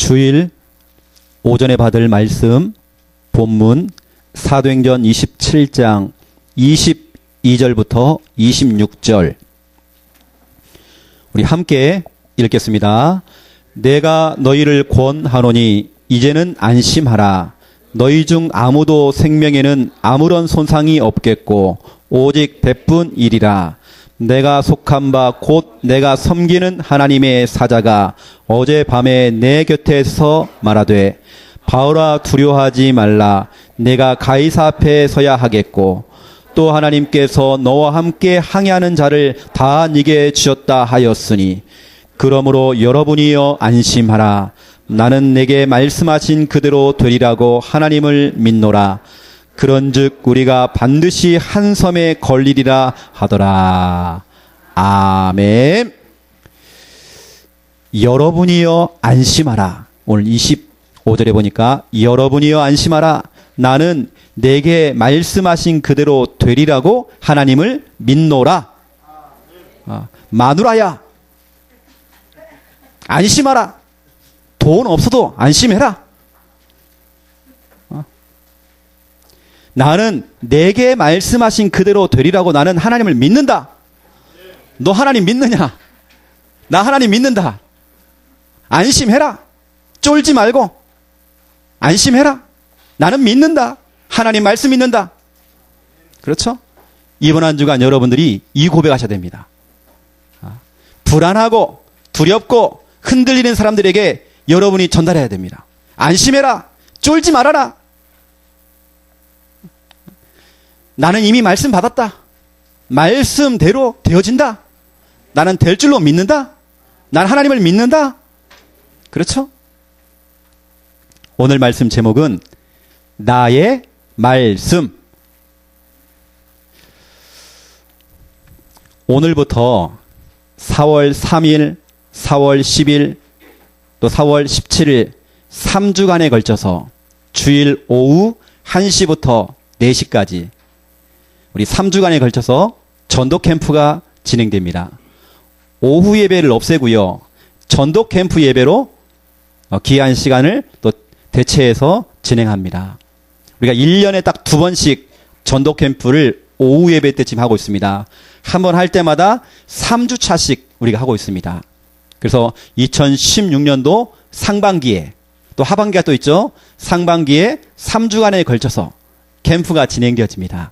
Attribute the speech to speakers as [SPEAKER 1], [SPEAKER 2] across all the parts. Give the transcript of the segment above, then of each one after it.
[SPEAKER 1] 주일 오전에 받을 말씀 본문 사도행전 27장 22절부터 26절 우리 함께 읽겠습니다. 내가 너희를 권하노니 이제는 안심하라. 너희 중 아무도 생명에는 아무런 손상이 없겠고 오직 배뿐이리라. 내가 속한 바 곧 내가 섬기는 하나님의 사자가 어젯밤에 내 곁에서 말하되 바울아 두려워하지 말라. 내가 가이사 앞에 서야 하겠고 또 하나님께서 너와 함께 항해하는 자를 다 네게 주셨다 하였으니 그러므로 여러분이여 안심하라. 나는 내게 말씀하신 그대로 되리라고 하나님을 믿노라. 그런즉 우리가 반드시 한 섬에 걸리리라 하더라. 아멘. 여러분이여 안심하라. 오늘 25절에 보니까 여러분이여 안심하라. 나는 내게 말씀하신 그대로 되리라고 하나님을 믿노라. 마누라야 안심하라. 돈 없어도 안심해라. 나는 내게 말씀하신 그대로 되리라고 나는 하나님을 믿는다. 너 하나님 믿느냐? 나 하나님 믿는다. 안심해라. 쫄지 말고 안심해라. 나는 믿는다. 하나님 말씀 믿는다. 그렇죠? 이번 한 주간 여러분들이 이 고백하셔야 됩니다. 불안하고 두렵고 흔들리는 사람들에게 여러분이 전달해야 됩니다. 안심해라. 쫄지 말아라. 나는 이미 말씀 받았다. 말씀대로 되어진다. 나는 될 줄로 믿는다. 난 하나님을 믿는다. 그렇죠? 오늘 말씀 제목은 나의 말씀. 오늘부터 4월 3일, 4월 10일, 또 4월 17일 3주간에 걸쳐서 주일 오후 1시부터 4시까지 우리 3주간에 걸쳐서 전도 캠프가 진행됩니다. 오후 예배를 없애고요. 전도 캠프 예배로 귀한 시간을 또 대체해서 진행합니다. 우리가 1년에 딱 2번씩 전도 캠프를 오후 예배 때쯤 하고 있습니다. 한 번 할 때마다 3주차씩 우리가 하고 있습니다. 그래서 2016년도 상반기에 또 하반기가 또 있죠. 상반기에 3주간에 걸쳐서 캠프가 진행되어집니다.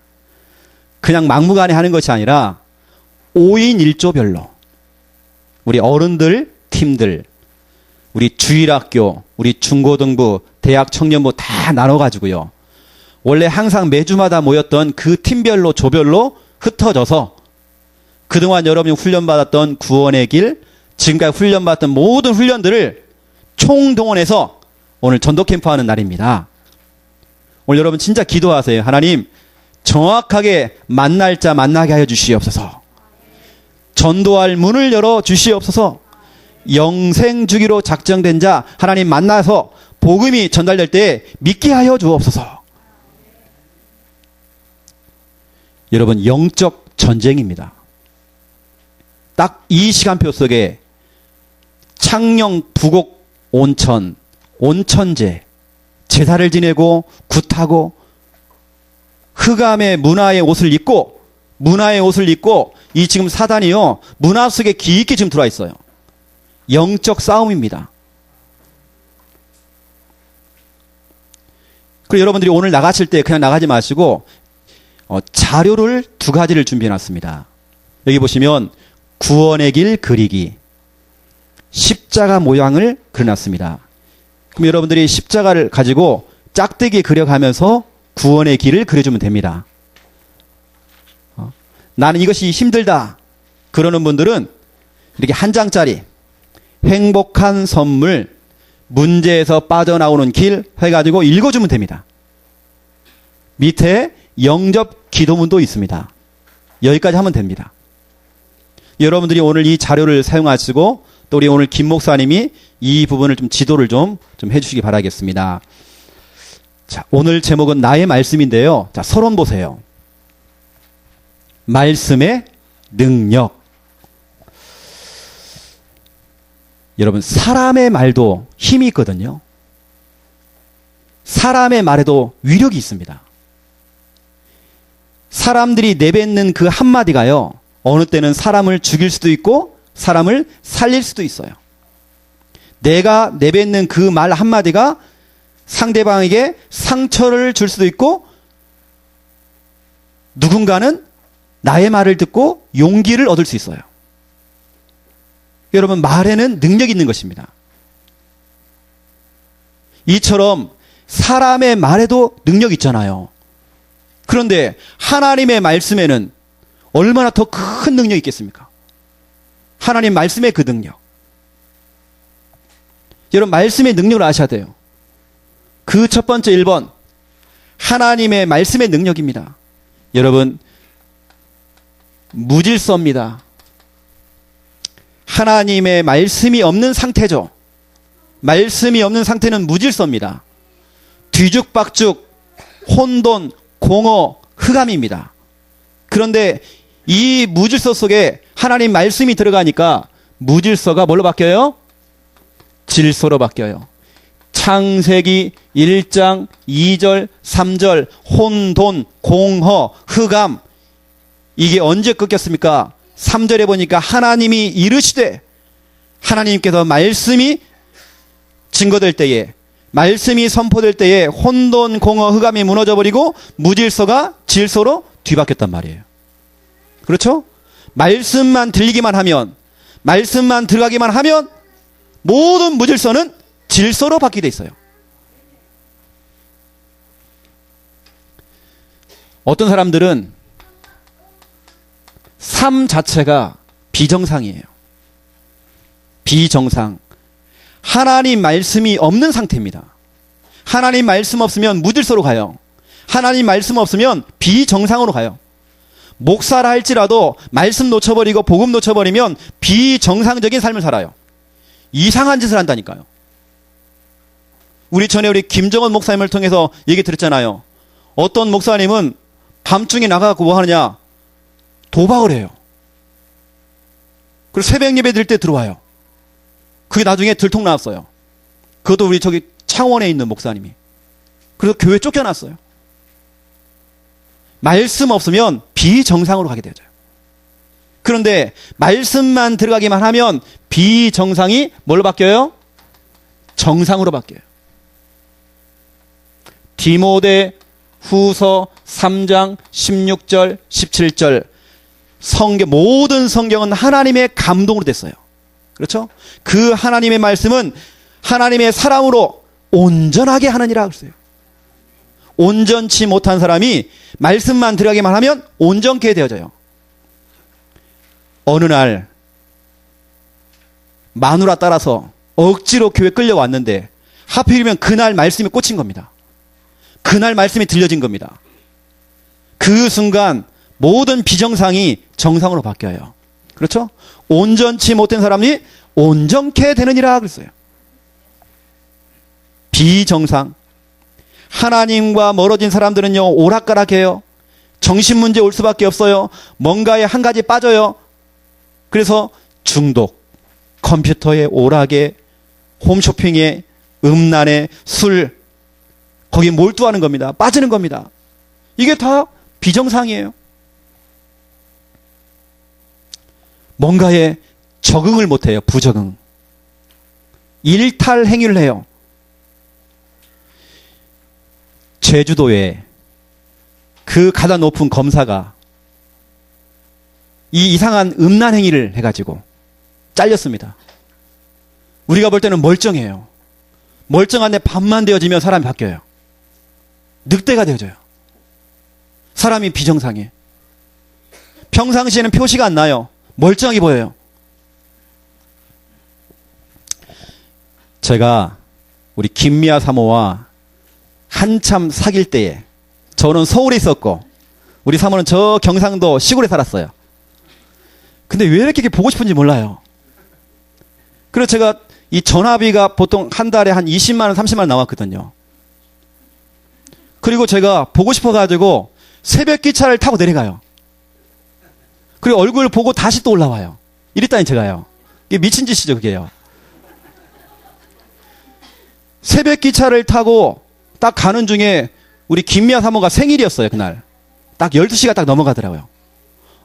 [SPEAKER 1] 그냥 막무가내 하는 것이 아니라 5인 1조별로 우리 어른들 팀들, 우리 주일학교, 우리 중고등부, 대학 청년부 다 나눠가지고요. 원래 항상 매주마다 모였던 그 팀별로 조별로 흩어져서 그동안 여러분이 훈련받았던 구원의 길, 지금까지 훈련받았던 모든 훈련들을 총동원해서 오늘 전도 캠프하는 날입니다. 오늘 여러분 진짜 기도하세요. 하나님 정확하게 만날 자 만나게 하여 주시옵소서. 전도할 문을 열어 주시옵소서. 영생 주기로 작정된 자 하나님 만나서 복음이 전달될 때 믿게 하여 주옵소서. 여러분 영적 전쟁입니다. 딱 이 시간표 속에 창녕 부곡 온천, 온천제, 제사를 지내고 굿하고 흑암의 문화의 옷을 입고 이 지금 사단이요 문화 속에 깊이 지금 들어와 있어요. 영적 싸움입니다. 그리고 여러분들이 오늘 나가실 때 그냥 나가지 마시고 자료를 2가지를 준비해 놨습니다. 여기 보시면 구원의 길 그리기, 십자가 모양을 그려놨습니다. 그럼 여러분들이 십자가를 가지고 짝대기 그려가면서 구원의 길을 그려주면 됩니다. 나는 이것이 힘들다 그러는 분들은 이렇게 한 장짜리 행복한 선물 문제에서 빠져나오는 길 해가지고 읽어주면 됩니다. 밑에 영접 기도문도 있습니다. 여기까지 하면 됩니다. 여러분들이 오늘 이 자료를 사용하시고 또 우리 오늘 김 목사님이 이 부분을 좀 지도를 좀 해주시기 바라겠습니다. 자, 오늘 제목은 나의 말씀인데요. 자, 서론 보세요. 말씀의 능력. 여러분, 사람의 말도 힘이 있거든요. 사람의 말에도 위력이 있습니다. 사람들이 내뱉는 그 한마디가요, 어느 때는 사람을 죽일 수도 있고 사람을 살릴 수도 있어요. 내가 내뱉는 그 말 한마디가 상대방에게 상처를 줄 수도 있고, 누군가는 나의 말을 듣고 용기를 얻을 수 있어요. 여러분, 말에는 능력이 있는 것입니다. 이처럼 사람의 말에도 능력이 있잖아요. 그런데 하나님의 말씀에는 얼마나 더 큰 능력이 있겠습니까? 하나님 말씀의 그 능력. 여러분, 말씀의 능력을 아셔야 돼요. 그 첫 번째 1번, 하나님의 말씀의 능력입니다. 여러분, 무질서입니다. 하나님의 말씀이 없는 상태죠. 말씀이 없는 상태는 무질서입니다. 뒤죽박죽, 혼돈, 공허, 흑암입니다. 그런데 이 무질서 속에 하나님 말씀이 들어가니까 무질서가 뭘로 바뀌어요? 질서로 바뀌어요. 창세기 1장 2절 3절 혼돈, 공허, 흑암, 이게 언제 꺾였습니까? 3절에 보니까 하나님이 이르시되, 하나님께서 말씀이 증거될 때에, 말씀이 선포될 때에 혼돈, 공허, 흑암이 무너져버리고 무질서가 질서로 뒤바뀌었단 말이에요. 그렇죠? 말씀만 들리기만 하면, 말씀만 들어가기만 하면 모든 무질서는 질서로 바뀌게 돼 있어요. 어떤 사람들은 삶 자체가 비정상이에요. 비정상. 하나님 말씀이 없는 상태입니다. 하나님 말씀 없으면 무질서로 가요. 하나님 말씀 없으면 비정상으로 가요. 목사라 할지라도 말씀 놓쳐버리고 복음 놓쳐버리면 비정상적인 삶을 살아요. 이상한 짓을 한다니까요. 우리 전에 우리 김정은 목사님을 통해서 얘기 들었잖아요. 어떤 목사님은 밤중에 나가고 뭐 하느냐? 도박을 해요. 그리고 새벽 예배 드릴 때 들어와요. 그게 나중에 들통 나왔어요. 그것도 우리 저기 창원에 있는 목사님이. 그래서 교회 쫓겨났어요. 말씀 없으면 비정상으로 가게 되죠. 그런데 말씀만 들어가기만 하면 비정상이 뭘로 바뀌어요? 정상으로 바뀌어요. 디모데 후서 3장 16절 17절 모든 성경은 하나님의 감동으로 됐어요. 그렇죠? 그 하나님의 말씀은 하나님의 사람으로 온전하게 하느니라 그랬어요. 온전치 못한 사람이 말씀만 들어가기만 하면 온전케 되어져요. 어느 날 마누라 따라서 억지로 교회 끌려왔는데 하필이면 그날 말씀이 꽂힌 겁니다. 그날 말씀이 들려진 겁니다. 그 순간 모든 비정상이 정상으로 바뀌어요. 그렇죠? 온전치 못된 사람이 온전케 되느니라 그랬어요. 비정상. 하나님과 멀어진 사람들은요, 오락가락해요. 정신문제 올 수밖에 없어요. 뭔가에 한 가지 빠져요. 그래서 중독, 컴퓨터에 오락에, 홈쇼핑에, 음란에, 술, 거기에 몰두하는 겁니다. 빠지는 겁니다. 이게 다 비정상이에요. 뭔가에 적응을 못해요. 부적응. 일탈 행위를 해요. 제주도에 그 가장 높은 검사가 이 이상한 음란 행위를 해가지고 잘렸습니다. 우리가 볼 때는 멀쩡해요. 멀쩡한데 밤만 되어지면 사람이 바뀌어요. 늑대가 되어져요. 사람이 비정상해. 평상시에는 표시가 안 나요. 멀쩡하게 보여요. 제가 우리 김미아 사모와 한참 사귈 때에 저는 서울에 있었고 우리 사모는 저 경상도 시골에 살았어요. 근데 왜 이렇게 보고 싶은지 몰라요. 그래서 제가 이 전화비가 보통 한 달에 한 20만 원, 30만 원 나왔거든요. 그리고 제가 보고 싶어가지고 새벽 기차를 타고 내려가요. 그리고 얼굴 보고 다시 또 올라와요. 이랬다니 제가요. 이게 미친 짓이죠, 그게요. 새벽 기차를 타고 딱 가는 중에 우리 김미아 사모가 생일이었어요, 그날. 딱 12시가 딱 넘어가더라고요.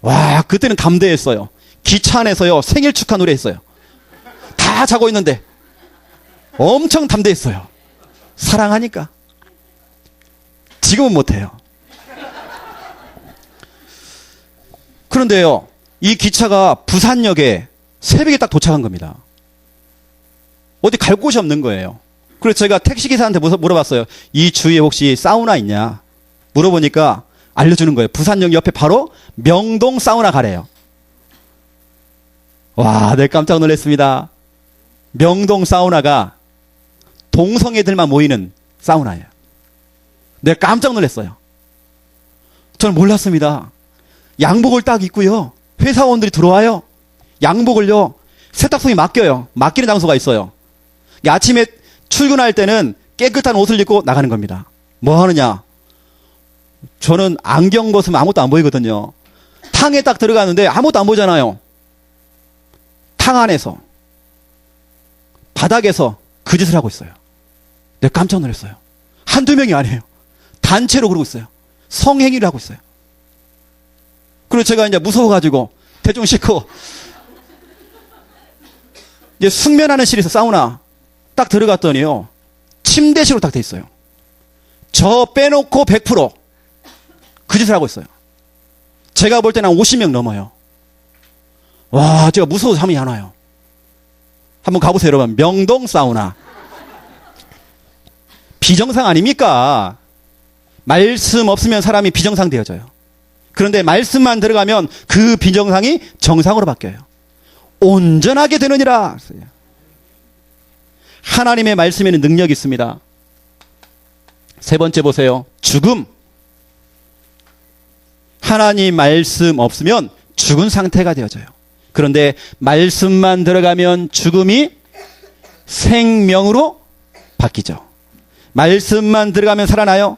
[SPEAKER 1] 와, 그때는 담대했어요. 기차 안에서요, 생일 축하 노래 했어요. 다 자고 있는데. 엄청 담대했어요. 사랑하니까. 지금은 못해요. 그런데요, 이 기차가 부산역에 새벽에 딱 도착한 겁니다. 어디 갈 곳이 없는 거예요. 그래서 제가 택시기사한테 물어봤어요. 이 주위에 혹시 사우나 있냐? 물어보니까 알려주는 거예요. 부산역 옆에 바로 명동 사우나 가래요. 와, 네, 깜짝 놀랐습니다. 명동 사우나가 동성애들만 모이는 사우나예요. 내가 깜짝 놀랐어요. 저는 몰랐습니다. 양복을 딱 입고요. 회사원들이 들어와요. 양복을요. 세탁소에 맡겨요. 맡기는 장소가 있어요. 아침에 출근할 때는 깨끗한 옷을 입고 나가는 겁니다. 뭐 하느냐? 저는 안경 벗으면 아무것도 안 보이거든요. 탕에 딱 들어가는데 아무것도 안 보이잖아요. 탕 안에서, 바닥에서 그 짓을 하고 있어요. 내가 깜짝 놀랐어요. 한두 명이 아니에요. 단체로 그러고 있어요. 성행위를 하고 있어요. 그리고 제가 이제 무서워가지고 대충 씻고 이제 숙면하는 실에서 사우나 딱 들어갔더니요. 침대식으로 딱 돼 있어요. 저 빼놓고 100%그 짓을 하고 있어요. 제가 볼 때는 한 50명 넘어요. 와, 제가 무서워서 잠이 안 와요. 한번 가보세요, 여러분. 명동 사우나. 비정상 아닙니까? 말씀 없으면 사람이 비정상 되어져요. 그런데 말씀만 들어가면 그 비정상이 정상으로 바뀌어요. 온전하게 되느니라. 하나님의 말씀에는 능력이 있습니다. 세 번째 보세요. 죽음. 하나님 말씀 없으면 죽은 상태가 되어져요. 그런데 말씀만 들어가면 죽음이 생명으로 바뀌죠. 말씀만 들어가면 살아나요.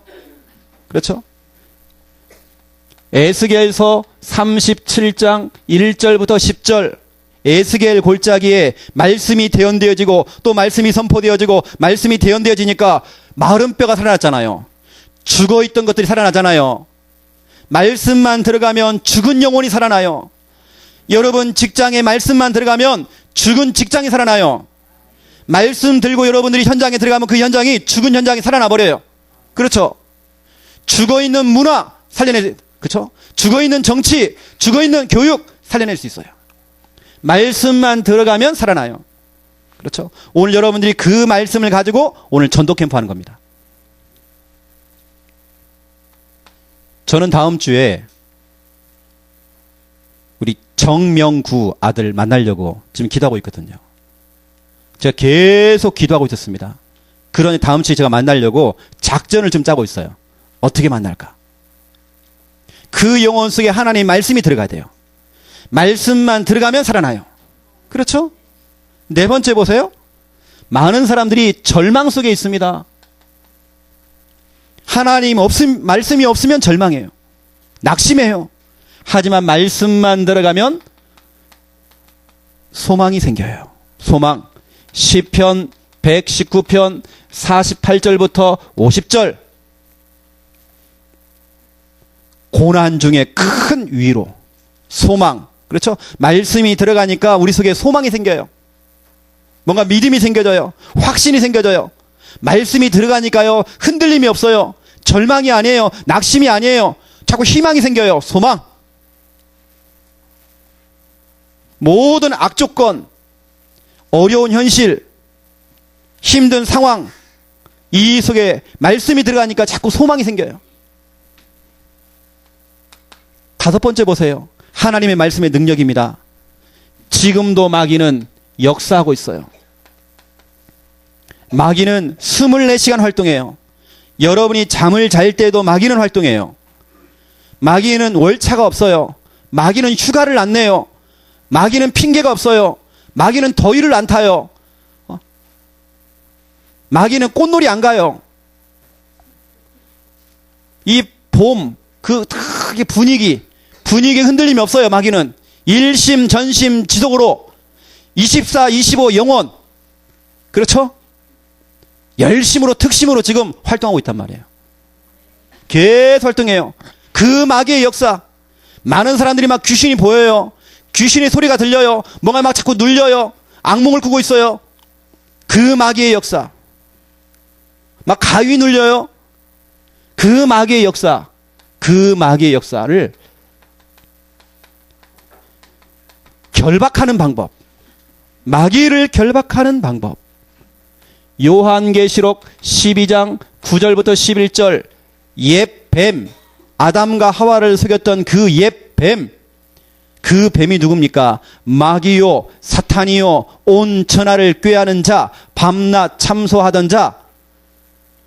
[SPEAKER 1] 그렇죠? 에스겔서 37장 1절부터 10절 에스겔 골짜기에 말씀이 대언되어지고 또 말씀이 선포되어지고 말씀이 대언되어지니까 마른 뼈가 살아났잖아요. 죽어있던 것들이 살아나잖아요. 말씀만 들어가면 죽은 영혼이 살아나요. 여러분 직장에 말씀만 들어가면 죽은 직장이 살아나요. 말씀 들고 여러분들이 현장에 들어가면 그 현장이 죽은 현장이 살아나 버려요. 그렇죠? 죽어있는 문화 살려내, 그렇죠? 죽어있는 정치, 죽어있는 교육 살려낼 수 있어요. 말씀만 들어가면 살아나요. 그렇죠? 오늘 여러분들이 그 말씀을 가지고 오늘 전도 캠프 하는 겁니다. 저는 다음 주에 우리 정명구 아들 만나려고 지금 기도하고 있거든요. 제가 계속 기도하고 있었습니다. 그러니 다음 주에 제가 만나려고 작전을 좀 짜고 있어요. 어떻게 만날까? 그 영혼 속에 하나님 말씀이 들어가야 돼요. 말씀만 들어가면 살아나요. 그렇죠? 네 번째 보세요. 많은 사람들이 절망 속에 있습니다. 말씀이 없으면 절망해요. 낙심해요. 하지만 말씀만 들어가면 소망이 생겨요. 소망. 시편 119편 48절부터 50절. 고난 중에 큰 위로. 소망. 그렇죠? 말씀이 들어가니까 우리 속에 소망이 생겨요. 뭔가 믿음이 생겨져요. 확신이 생겨져요. 말씀이 들어가니까요. 흔들림이 없어요. 절망이 아니에요. 낙심이 아니에요. 자꾸 희망이 생겨요. 소망. 모든 악조건, 어려운 현실, 힘든 상황, 이 속에 말씀이 들어가니까 자꾸 소망이 생겨요. 다섯 번째 보세요. 하나님의 말씀의 능력입니다. 지금도 마귀는 역사하고 있어요. 마귀는 24시간 활동해요. 여러분이 잠을 잘 때도 마귀는 활동해요. 마귀는 월차가 없어요. 마귀는 휴가를 안 내요. 마귀는 핑계가 없어요. 마귀는 더위를 안 타요. 마귀는 꽃놀이 안 가요. 이 봄, 그 특히 분위기에 흔들림이 없어요. 마귀는 일심 전심 지속으로 24, 25 영원. 그렇죠? 열심으로 특심으로 지금 활동하고 있단 말이에요. 계속 활동해요. 그 마귀의 역사. 많은 사람들이 막 귀신이 보여요. 귀신의 소리가 들려요. 뭔가 막 자꾸 눌려요. 악몽을 꾸고 있어요. 그 마귀의 역사. 막 가위 눌려요. 그 마귀의 역사. 그 마귀의 역사를 결박하는 방법. 마귀를 결박하는 방법. 요한계시록 12장 9절부터 11절 옛 뱀, 아담과 하와를 속였던 그 옛 뱀, 그 뱀이 누굽니까? 마귀요, 사탄이요, 온 천하를 꾀하는 자, 밤낮 참소하던 자.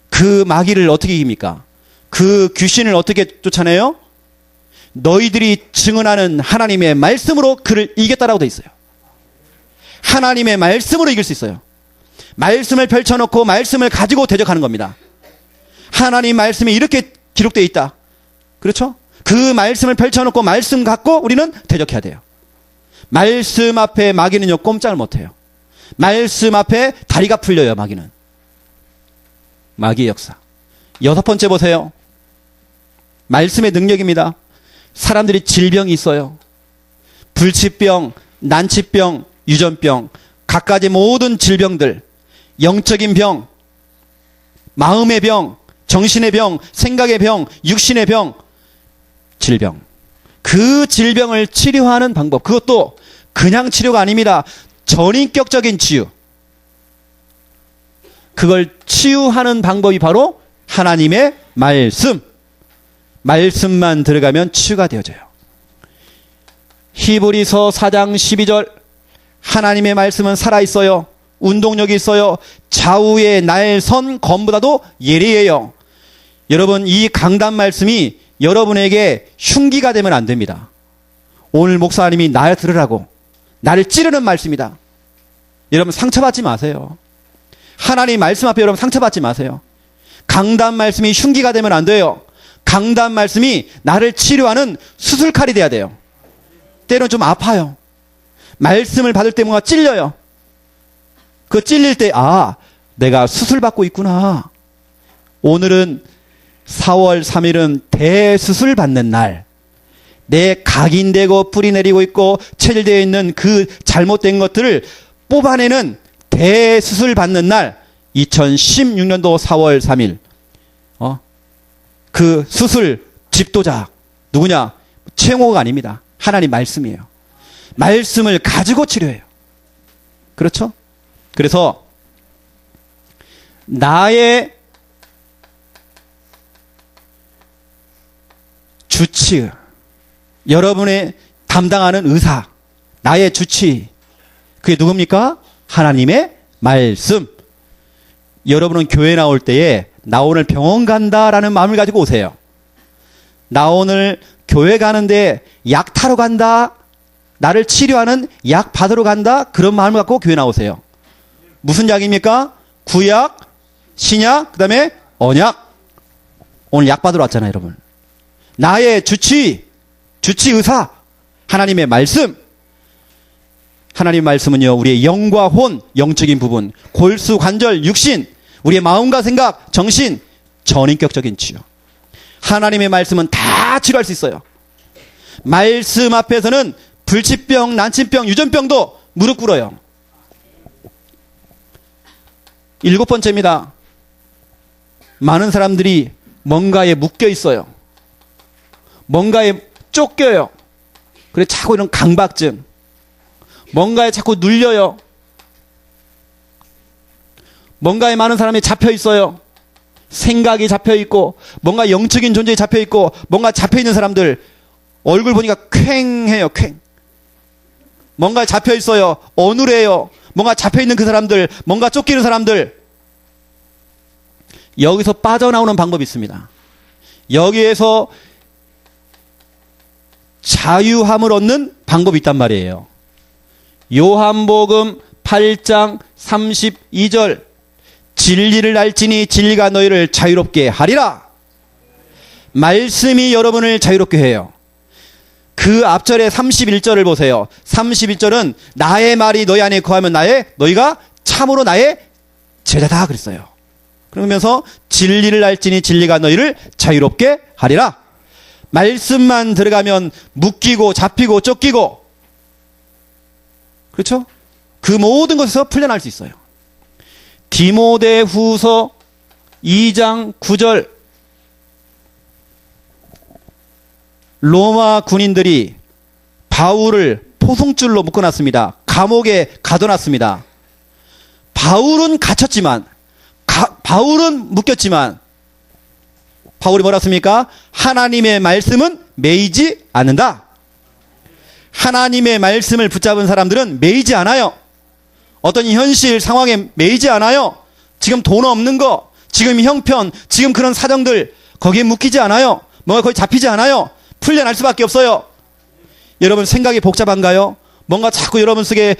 [SPEAKER 1] 그 마귀를 어떻게 이깁니까? 그 귀신을 어떻게 쫓아내요? 너희들이 증언하는 하나님의 말씀으로 그를 이겼다라고 되어 있어요. 하나님의 말씀으로 이길 수 있어요. 말씀을 펼쳐놓고 말씀을 가지고 대적하는 겁니다. 하나님 말씀이 이렇게 기록되어 있다. 그렇죠? 그 말씀을 펼쳐놓고 말씀 갖고 우리는 대적해야 돼요. 말씀 앞에 마귀는요 꼼짝을 못해요. 말씀 앞에 다리가 풀려요. 마귀는. 마귀의 역사. 6번째 보세요. 말씀의 능력입니다. 사람들이 질병이 있어요. 불치병, 난치병, 유전병, 갖가지 모든 질병들, 영적인 병, 마음의 병, 정신의 병, 생각의 병, 육신의 병, 질병. 그 질병을 치료하는 방법. 그것도 그냥 치료가 아닙니다. 전인격적인 치유. 그걸 치유하는 방법이 바로 하나님의 말씀. 말씀만 들어가면 치유가 되어져요. 히브리서 4장 12절 하나님의 말씀은 살아있어요. 운동력이 있어요. 좌우의 날선 검보다도 예리해요. 여러분, 이 강단 말씀이 여러분에게 흉기가 되면 안 됩니다. 오늘 목사님이 날 들으라고 나를 찌르는 말씀이다. 여러분 상처받지 마세요. 하나님 말씀 앞에 여러분 상처받지 마세요. 강단 말씀이 흉기가 되면 안 돼요. 강단 말씀이 나를 치료하는 수술칼이 돼야 돼요. 때로는 좀 아파요. 말씀을 받을 때 뭔가 찔려요. 그 찔릴 때 내가 수술받고 있구나. 오늘은 4월 3일은 대수술 받는 날. 내 각인되고 뿌리 내리고 있고 체질되어 있는 그 잘못된 것들을 뽑아내는 대수술 받는 날. 2016년도 4월 3일. 그 수술 집도자 누구냐? 최영호가 아닙니다. 하나님 말씀이에요. 말씀을 가지고 치료해요. 그렇죠? 그래서 나의 주치, 여러분의 담당하는 의사, 나의 주치, 그게 누굽니까? 하나님의 말씀. 여러분은 교회 나올 때에 나 오늘 병원 간다라는 마음을 가지고 오세요. 나 오늘 교회 가는데 약 타러 간다, 나를 치료하는 약 받으러 간다, 그런 마음을 갖고 교회 나오세요. 무슨 약입니까? 구약, 신약, 그 다음에 언약. 오늘 약 받으러 왔잖아요, 여러분. 나의 주치 의사, 하나님의 말씀. 하나님의 말씀은요, 우리의 영과 혼, 영적인 부분, 골수, 관절, 육신, 우리의 마음과 생각, 정신, 전인격적인 치유. 하나님의 말씀은 다 치료할 수 있어요. 말씀 앞에서는 불치병, 난치병, 유전병도 무릎 꿇어요. 7번째입니다. 많은 사람들이 뭔가에 묶여 있어요. 뭔가에 쫓겨요. 그래 자꾸 이런 강박증. 뭔가에 자꾸 눌려요. 뭔가에 많은 사람이 잡혀 있어요. 생각이 잡혀 있고, 뭔가 영적인 존재에 잡혀 있고, 뭔가 잡혀 있는 사람들 얼굴 보니까 퀭해요. 퀭. 뭔가 잡혀 있어요. 어눌해요. 뭔가 잡혀 있는 그 사람들, 뭔가 쫓기는 사람들. 여기서 빠져나오는 방법이 있습니다. 여기에서 자유함을 얻는 방법이 있단 말이에요. 요한복음 8장 32절 진리를 알지니 진리가 너희를 자유롭게 하리라. 말씀이 여러분을 자유롭게 해요. 그 앞절에 31절을 보세요. 31절은 나의 말이 너희 안에 거하면 너희가 참으로 나의 제자다 그랬어요. 그러면서 진리를 알지니 진리가 너희를 자유롭게 하리라. 말씀만 들어가면 묶이고 잡히고 쫓기고, 그렇죠? 그 모든 것에서 풀려날 수 있어요. 디모데후서 2장 9절, 로마 군인들이 바울을 포승줄로 묶어놨습니다. 감옥에 가둬놨습니다. 바울은 갇혔지만, 바울은 묶였지만, 바울이 뭐라 했습니까? 하나님의 말씀은 매이지 않는다. 하나님의 말씀을 붙잡은 사람들은 매이지 않아요. 어떤 현실 상황에 매이지 않아요. 지금 돈 없는 거, 지금 형편, 지금 그런 사정들, 거기에 묶이지 않아요. 뭔가 거기 잡히지 않아요. 풀려날 수밖에 없어요. 여러분 생각이 복잡한가요? 뭔가 자꾸 여러분 속에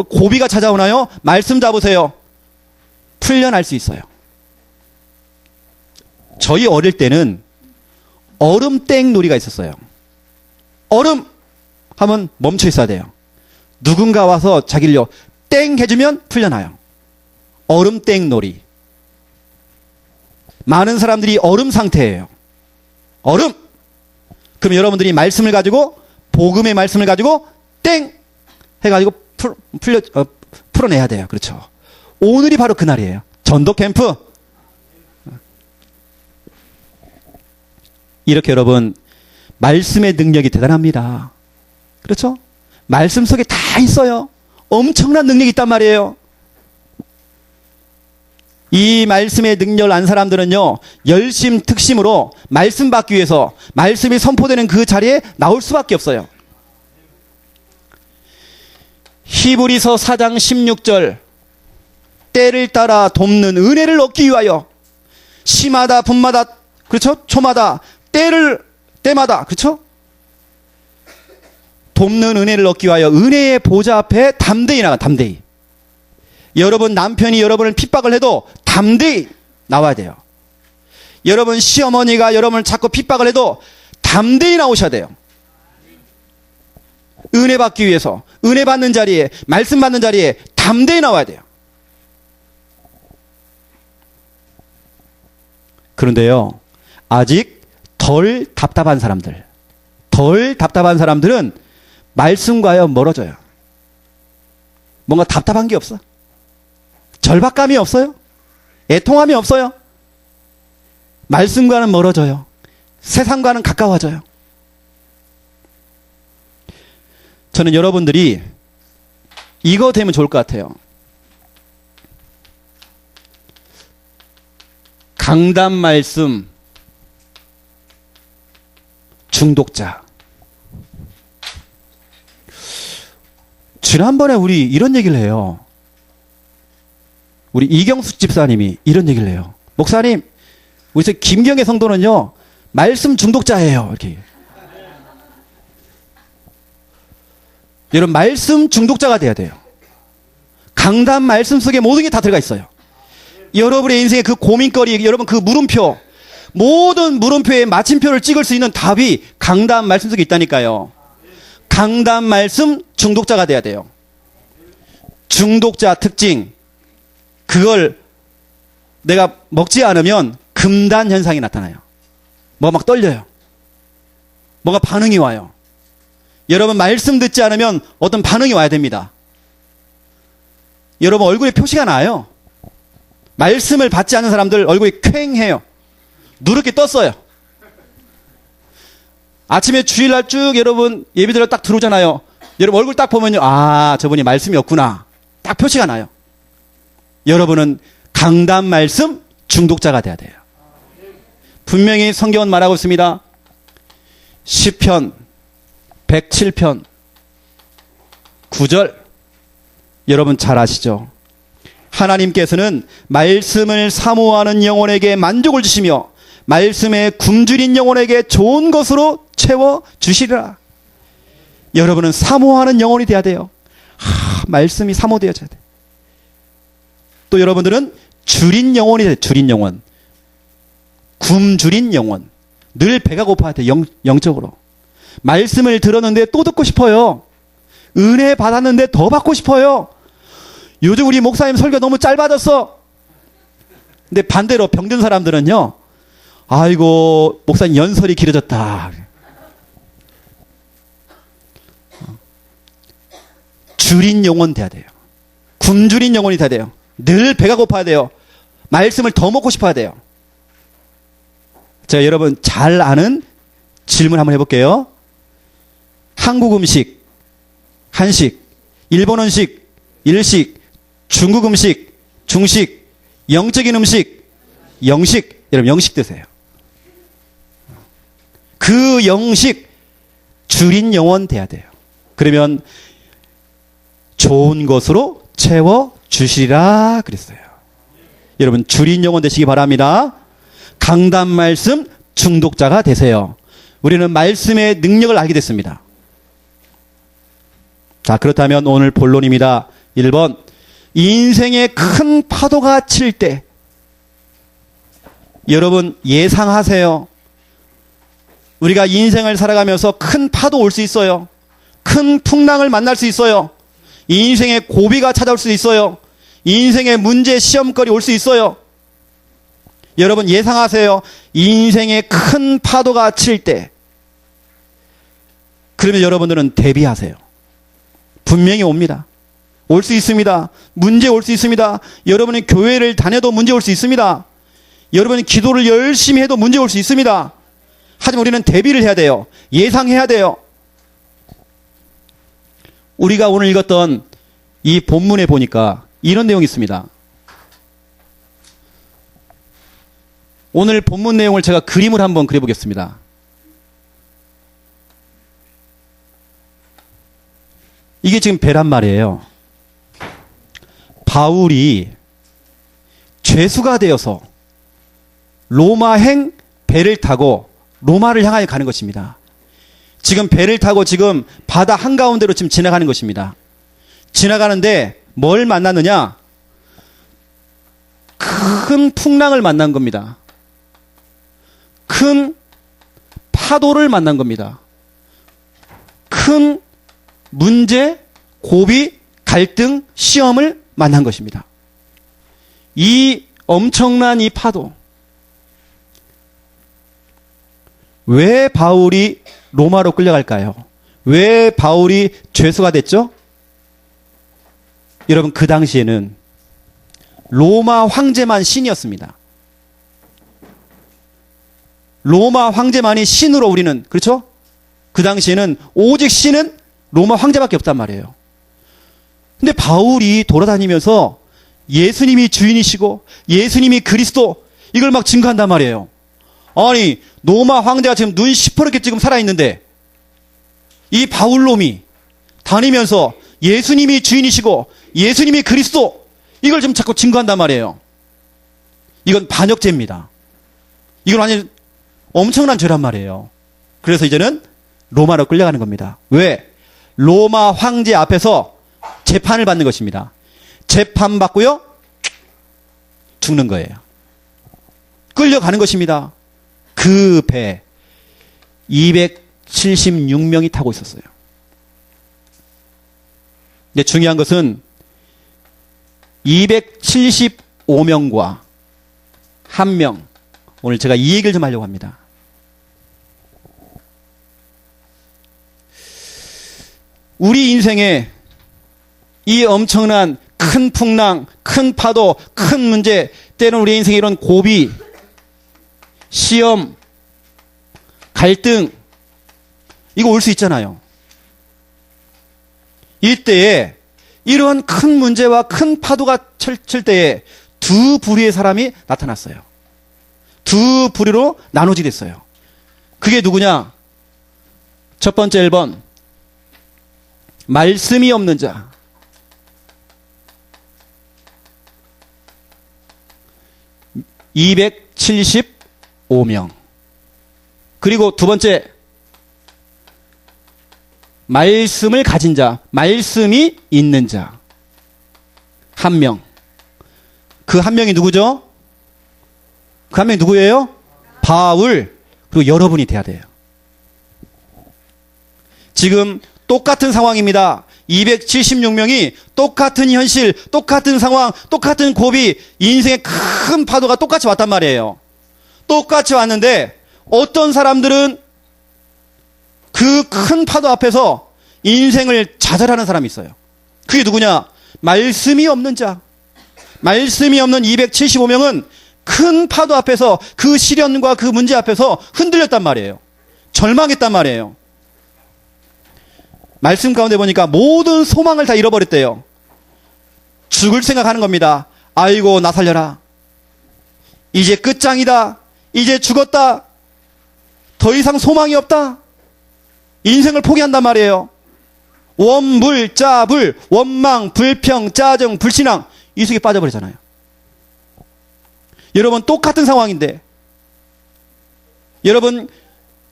[SPEAKER 1] 고비가 찾아오나요? 말씀 잡으세요. 풀려날 수 있어요. 저희 어릴 때는 얼음땡 놀이가 있었어요. 얼음 하면 멈춰 있어야 돼요. 누군가 와서 자기를 땡 해주면 풀려나요. 얼음땡 놀이. 많은 사람들이 얼음 상태예요. 얼음. 그럼 여러분들이 말씀을 가지고, 복음의 말씀을 가지고 땡 해가지고 풀어내야 돼요. 그렇죠. 오늘이 바로 그날이에요. 전도 캠프. 이렇게 여러분, 말씀의 능력이 대단합니다. 그렇죠? 말씀 속에 다 있어요. 엄청난 능력이 있단 말이에요. 이 말씀의 능력을 안 사람들은요, 열심 특심으로 말씀 받기 위해서 말씀이 선포되는 그 자리에 나올 수밖에 없어요. 히브리서 4장 16절, 때를 따라 돕는 은혜를 얻기 위하여 시마다 분마다, 그렇죠? 초마다 때마다, 그렇죠? 돕는 은혜를 얻기 위하여 은혜의 보좌 앞에 담대히 나가. 담대히. 여러분 남편이 여러분을 핍박을 해도 담대히 나와야 돼요. 여러분 시어머니가 여러분을 자꾸 핍박을 해도 담대히 나오셔야 돼요. 은혜 받기 위해서, 은혜 받는 자리에, 말씀 받는 자리에 담대히 나와야 돼요. 그런데요, 아직 덜 답답한 사람들은 말씀과요 멀어져요. 뭔가 답답한 게 없어. 절박감이 없어요. 애통함이 없어요. 말씀과는 멀어져요. 세상과는 가까워져요. 저는 여러분들이 이거 되면 좋을 것 같아요. 강단 말씀 중독자. 지난번에 우리 이런 얘기를 해요. 우리 이경숙 집사님이 이런 얘기를 해요. 목사님, 우리 김경애 성도는요, 말씀 중독자예요. 이렇게. 여러분, 말씀 중독자가 돼야 돼요. 강단 말씀 속에 모든 게 다 들어가 있어요. 여러분의 인생의 그 고민거리, 여러분 그 물음표, 모든 물음표에 마침표를 찍을 수 있는 답이 강단 말씀 속에 있다니까요. 강단 말씀 중독자가 돼야 돼요. 중독자 특징, 그걸 내가 먹지 않으면 금단 현상이 나타나요. 뭐가 막 떨려요. 뭐가 반응이 와요. 여러분 말씀 듣지 않으면 어떤 반응이 와야 됩니다. 여러분 얼굴에 표시가 나요. 말씀을 받지 않는 사람들 얼굴이 퀭해요. 누렇게 떴어요. 아침에 주일날 쭉 여러분 예배드려 딱 들어오잖아요. 여러분 얼굴 딱 보면요, 아, 저분이 말씀이 없구나. 딱 표시가 나요. 여러분은 강단 말씀 중독자가 돼야 돼요. 분명히 성경은 말하고 있습니다. 시편 107편 9절, 여러분 잘 아시죠? 하나님께서는 말씀을 사모하는 영혼에게 만족을 주시며 말씀에 굶주린 영혼에게 좋은 것으로 채워주시리라. 여러분은 사모하는 영혼이 돼야 돼요. 말씀이 사모되어져야 돼. 또 여러분들은 줄인 영혼이 돼요. 줄인 영혼. 굶주린 영혼. 늘 배가 고파야 돼. 영적으로. 말씀을 들었는데 또 듣고 싶어요. 은혜 받았는데 더 받고 싶어요. 요즘 우리 목사님 설교 너무 짧아졌어. 근데 반대로 병든 사람들은요, 아이고, 목사님 연설이 길어졌다. 줄인 영혼 돼야 돼요. 굶주린 영혼이 돼야 돼요. 늘 배가 고파야 돼요. 말씀을 더 먹고 싶어야 돼요. 제가 여러분 잘 아는 질문 한번 해볼게요. 한국 음식, 한식, 일본 음식, 일식, 중국 음식, 중식, 영적인 음식, 영식. 여러분 영식 드세요. 그 영식 줄인 영혼 돼야 돼요. 그러면 좋은 것으로 채워 주시리라 그랬어요. 여러분 줄인 영혼 되시기 바랍니다. 강단 말씀 중독자가 되세요. 우리는 말씀의 능력을 알게 됐습니다. 자, 그렇다면 오늘 본론입니다. 1번, 인생의 큰 파도가 칠 때 여러분 예상하세요. 우리가 인생을 살아가면서 큰 파도 올 수 있어요. 큰 풍랑을 만날 수 있어요. 인생의 고비가 찾아올 수 있어요. 인생의 문제, 시험거리 올 수 있어요. 여러분 예상하세요. 인생의 큰 파도가 칠 때. 그러면 여러분들은 대비하세요. 분명히 옵니다. 올 수 있습니다. 문제 올 수 있습니다. 여러분이 교회를 다녀도 문제 올 수 있습니다. 여러분이 기도를 열심히 해도 문제 올 수 있습니다. 하지만 우리는 대비를 해야 돼요. 예상해야 돼요. 우리가 오늘 읽었던 이 본문에 보니까 이런 내용이 있습니다. 오늘 본문 내용을 제가 그림을 한번 그려보겠습니다. 이게 지금 배란 말이에요. 바울이 죄수가 되어서 로마행 배를 타고 로마를 향하여 가는 것입니다. 지금 배를 타고 지금 바다 한가운데로 지금 지나가는 것입니다. 지나가는데 뭘 만났느냐? 큰 풍랑을 만난 겁니다. 큰 파도를 만난 겁니다. 큰 문제, 고비, 갈등, 시험을 만난 것입니다. 이 엄청난 이 파도. 왜 바울이 로마로 끌려갈까요? 왜 바울이 죄수가 됐죠? 여러분 그 당시에는 로마 황제만 신이었습니다. 로마 황제만이 신으로 우리는, 그렇죠? 그 당시에는 오직 신은 로마 황제밖에 없단 말이에요. 근데 바울이 돌아다니면서 예수님이 주인이시고 예수님이 그리스도 이걸 막 증거한단 말이에요. 아니 로마 황제가 지금 눈 시퍼렇게 지금 살아있는데 이 바울놈이 다니면서 예수님이 주인이시고 예수님이 그리스도 이걸 지금 자꾸 증거한단 말이에요. 이건 반역죄입니다. 이건 완전 엄청난 죄란 말이에요. 그래서 이제는 로마로 끌려가는 겁니다. 왜? 로마 황제 앞에서 재판을 받는 것입니다. 재판받고요 죽는 거예요. 끌려가는 것입니다. 그 배 276명이 타고 있었어요. 근데 중요한 것은 275명과 한 명, 오늘 제가 이 얘기를 좀 하려고 합니다. 우리 인생에 이 엄청난 큰 풍랑, 큰 파도, 큰 문제, 때로는 우리 인생에 이런 고비, 시험, 갈등, 이거 올 수 있잖아요. 이때에 이런 큰 문제와 큰 파도가 칠 때에 두 부류의 사람이 나타났어요. 두 부류로 나누지 됐어요. 그게 누구냐? 첫 번째 1번 말씀이 없는 자. (275명) 그리고 두 번째 말씀을 가진 자, 말씀이 있는 자 한 명. 그 한 명이 누구죠? 그 한 명이 누구예요? 바울. 그리고 여러분이 돼야 돼요. 지금 똑같은 상황입니다. 276명이 똑같은 현실, 똑같은 상황, 똑같은 고비, 인생의 큰 파도가 똑같이 왔단 말이에요. 똑같이 왔는데 어떤 사람들은 그 큰 파도 앞에서 인생을 좌절하는 사람이 있어요. 그게 누구냐? 말씀이 없는 자. 말씀이 없는 275명은 큰 파도 앞에서 그 시련과 그 문제 앞에서 흔들렸단 말이에요. 절망했단 말이에요. 말씀 가운데 보니까 모든 소망을 다 잃어버렸대요. 죽을 생각하는 겁니다. 아이고 나 살려라. 이제 끝장이다. 이제 죽었다. 더 이상 소망이 없다. 인생을 포기한단 말이에요. 원불, 짜불, 원망, 불평, 짜증, 불신앙 이 속에 빠져버리잖아요. 여러분 똑같은 상황인데 여러분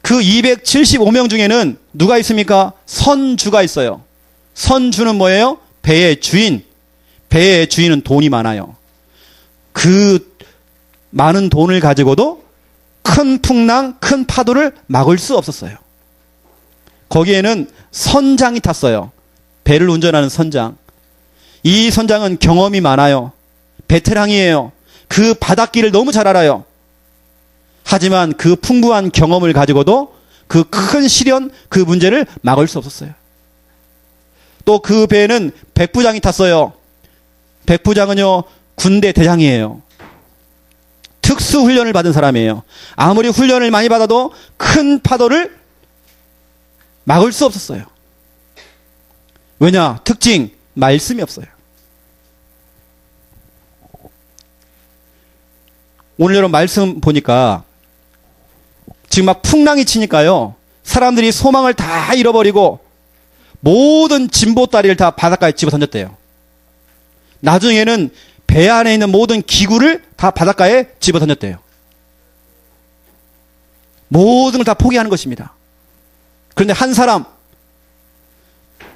[SPEAKER 1] 그 275명 중에는 누가 있습니까? 선주가 있어요. 선주는 뭐예요? 배의 주인. 배의 주인은 돈이 많아요. 그 많은 돈을 가지고도 큰 풍랑, 큰 파도를 막을 수 없었어요. 거기에는 선장이 탔어요. 배를 운전하는 선장. 이 선장은 경험이 많아요. 베테랑이에요. 그 바닷길을 너무 잘 알아요. 하지만 그 풍부한 경험을 가지고도 그 큰 시련, 그 문제를 막을 수 없었어요. 또 그 배에는 백부장이 탔어요. 백부장은요, 군대 대장이에요. 특수훈련을 받은 사람이에요. 아무리 훈련을 많이 받아도 큰 파도를 막을 수 없었어요. 왜냐? 특징, 말씀이 없어요. 오늘 여러분 말씀 보니까 지금 막 풍랑이 치니까요. 사람들이 소망을 다 잃어버리고 모든 진보다리를 다 바닷가에 집어 던졌대요. 나중에는 배 안에 있는 모든 기구를 다 바닷가에 집어 던졌대요. 모든 걸 다 포기하는 것입니다. 그런데 한 사람,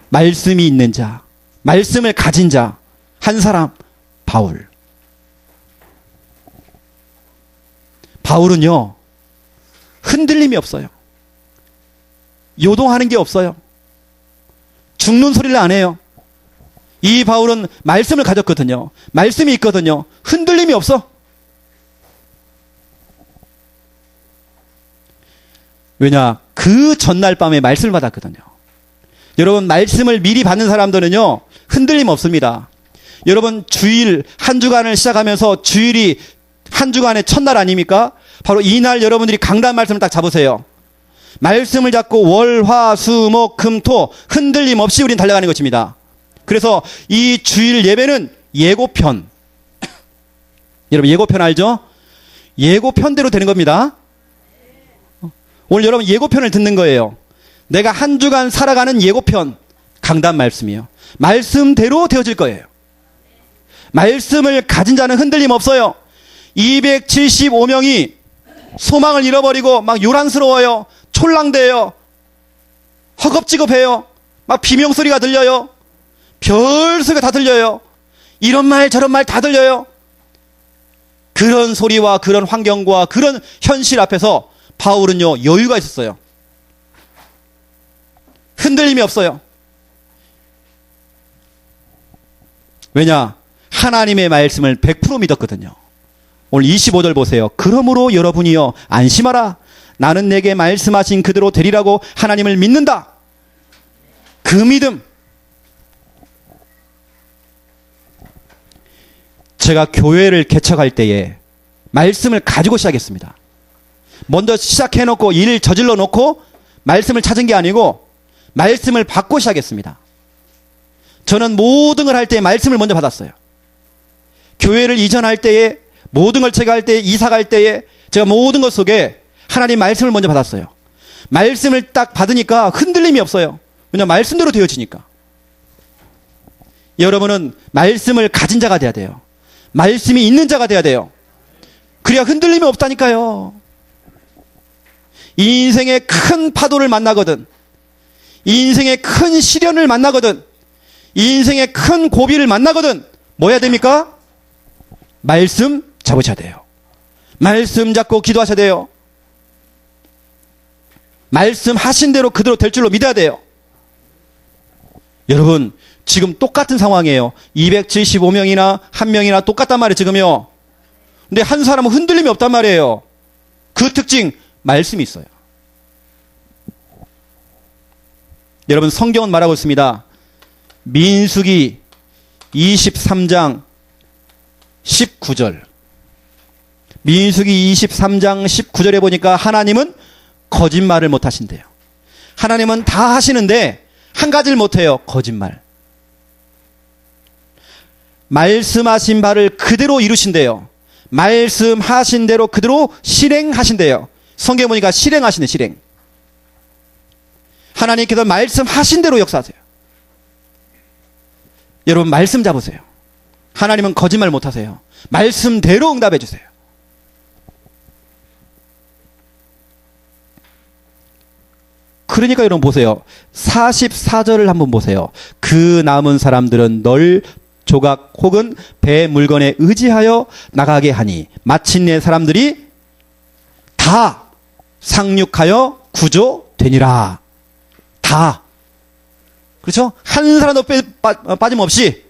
[SPEAKER 1] 말씀이 있는 자, 말씀을 가진 자, 한 사람, 바울. 바울은요, 흔들림이 없어요. 요동하는 게 없어요. 죽는 소리를 안 해요. 이 바울은 말씀을 가졌거든요. 말씀이 있거든요. 흔들림이 없어. 왜냐? 그 전날 밤에 말씀을 받았거든요. 여러분, 말씀을 미리 받는 사람들은요, 흔들림 없습니다. 여러분, 주일, 한 주간을 시작하면서 주일이 한 주간의 첫날 아닙니까? 바로 이날 여러분들이 강단 말씀을 딱 잡으세요. 말씀을 잡고 월, 화, 수, 목, 금, 토 흔들림 없이 우린 달려가는 것입니다. 그래서 이 주일 예배는 예고편. 여러분 예고편 알죠? 예고편대로 되는 겁니다. 오늘 여러분 예고편을 듣는 거예요. 내가 한 주간 살아가는 예고편, 강단 말씀이요. 말씀대로 되어질 거예요. 말씀을 가진 자는 흔들림 없어요. 275명이 소망을 잃어버리고 막 요란스러워요. 촐랑대요. 허겁지겁해요. 막 비명소리가 들려요. 별소리가 다 들려요. 이런 말 저런 말 다 들려요. 그런 소리와 그런 환경과 그런 현실 앞에서 바울은요 여유가 있었어요. 흔들림이 없어요. 왜냐? 하나님의 말씀을 100% 믿었거든요. 오늘 25절 보세요. 그러므로 여러분이요 안심하라. 나는 내게 말씀하신 그대로 되리라고 하나님을 믿는다. 그 믿음. 제가 교회를 개척할 때에 말씀을 가지고 시작했습니다. 먼저 시작해놓고 일 저질러 놓고 말씀을 찾은 게 아니고 말씀을 받고 시작했습니다. 저는 모든 걸 할 때 말씀을 먼저 받았어요. 교회를 이전할 때에 모든 걸 제가 할 때 이사 갈 때에 제가 모든 것 속에 하나님 말씀을 먼저 받았어요. 말씀을 딱 받으니까 흔들림이 없어요. 왜냐하면 말씀대로 되어지니까. 여러분은 말씀을 가진 자가 돼야 돼요. 말씀이 있는 자가 돼야 돼요. 그래야 흔들림이 없다니까요. 이 인생의 큰 파도를 만나거든, 이 인생의 큰 시련을 만나거든, 이 인생의 큰 고비를 만나거든 뭐 해야 됩니까? 말씀 잡으셔야 돼요. 말씀 잡고 기도하셔야 돼요. 말씀하신 대로 그대로 될 줄로 믿어야 돼요. 여러분, 지금 똑같은 상황이에요. 275명이나 1명이나 똑같단 말이에요, 지금요. 근데 한 사람은 흔들림이 없단 말이에요. 그 특징, 말씀이 있어요. 여러분, 성경은 말하고 있습니다. 민수기 23장 19절. 민수기 23장 19절에 보니까 하나님은 거짓말을 못 하신대요. 하나님은 다 하시는데 한 가지를 못 해요. 거짓말. 말씀하신 바를 그대로 이루신대요. 말씀하신 대로 그대로 실행하신대요. 성경에 보니까 실행하시네, 실행. 하나님께서 말씀하신 대로 역사하세요. 여러분, 말씀 잡으세요. 하나님은 거짓말 못 하세요. 말씀대로 응답해 주세요. 그러니까 여러분 보세요. 44절을 한번 보세요. 그 남은 사람들은 널 조각 혹은 배 물건에 의지하여 나가게 하니 마침내 사람들이 다 상륙하여 구조되니라. 다. 그렇죠? 한 사람도 빠짐없이,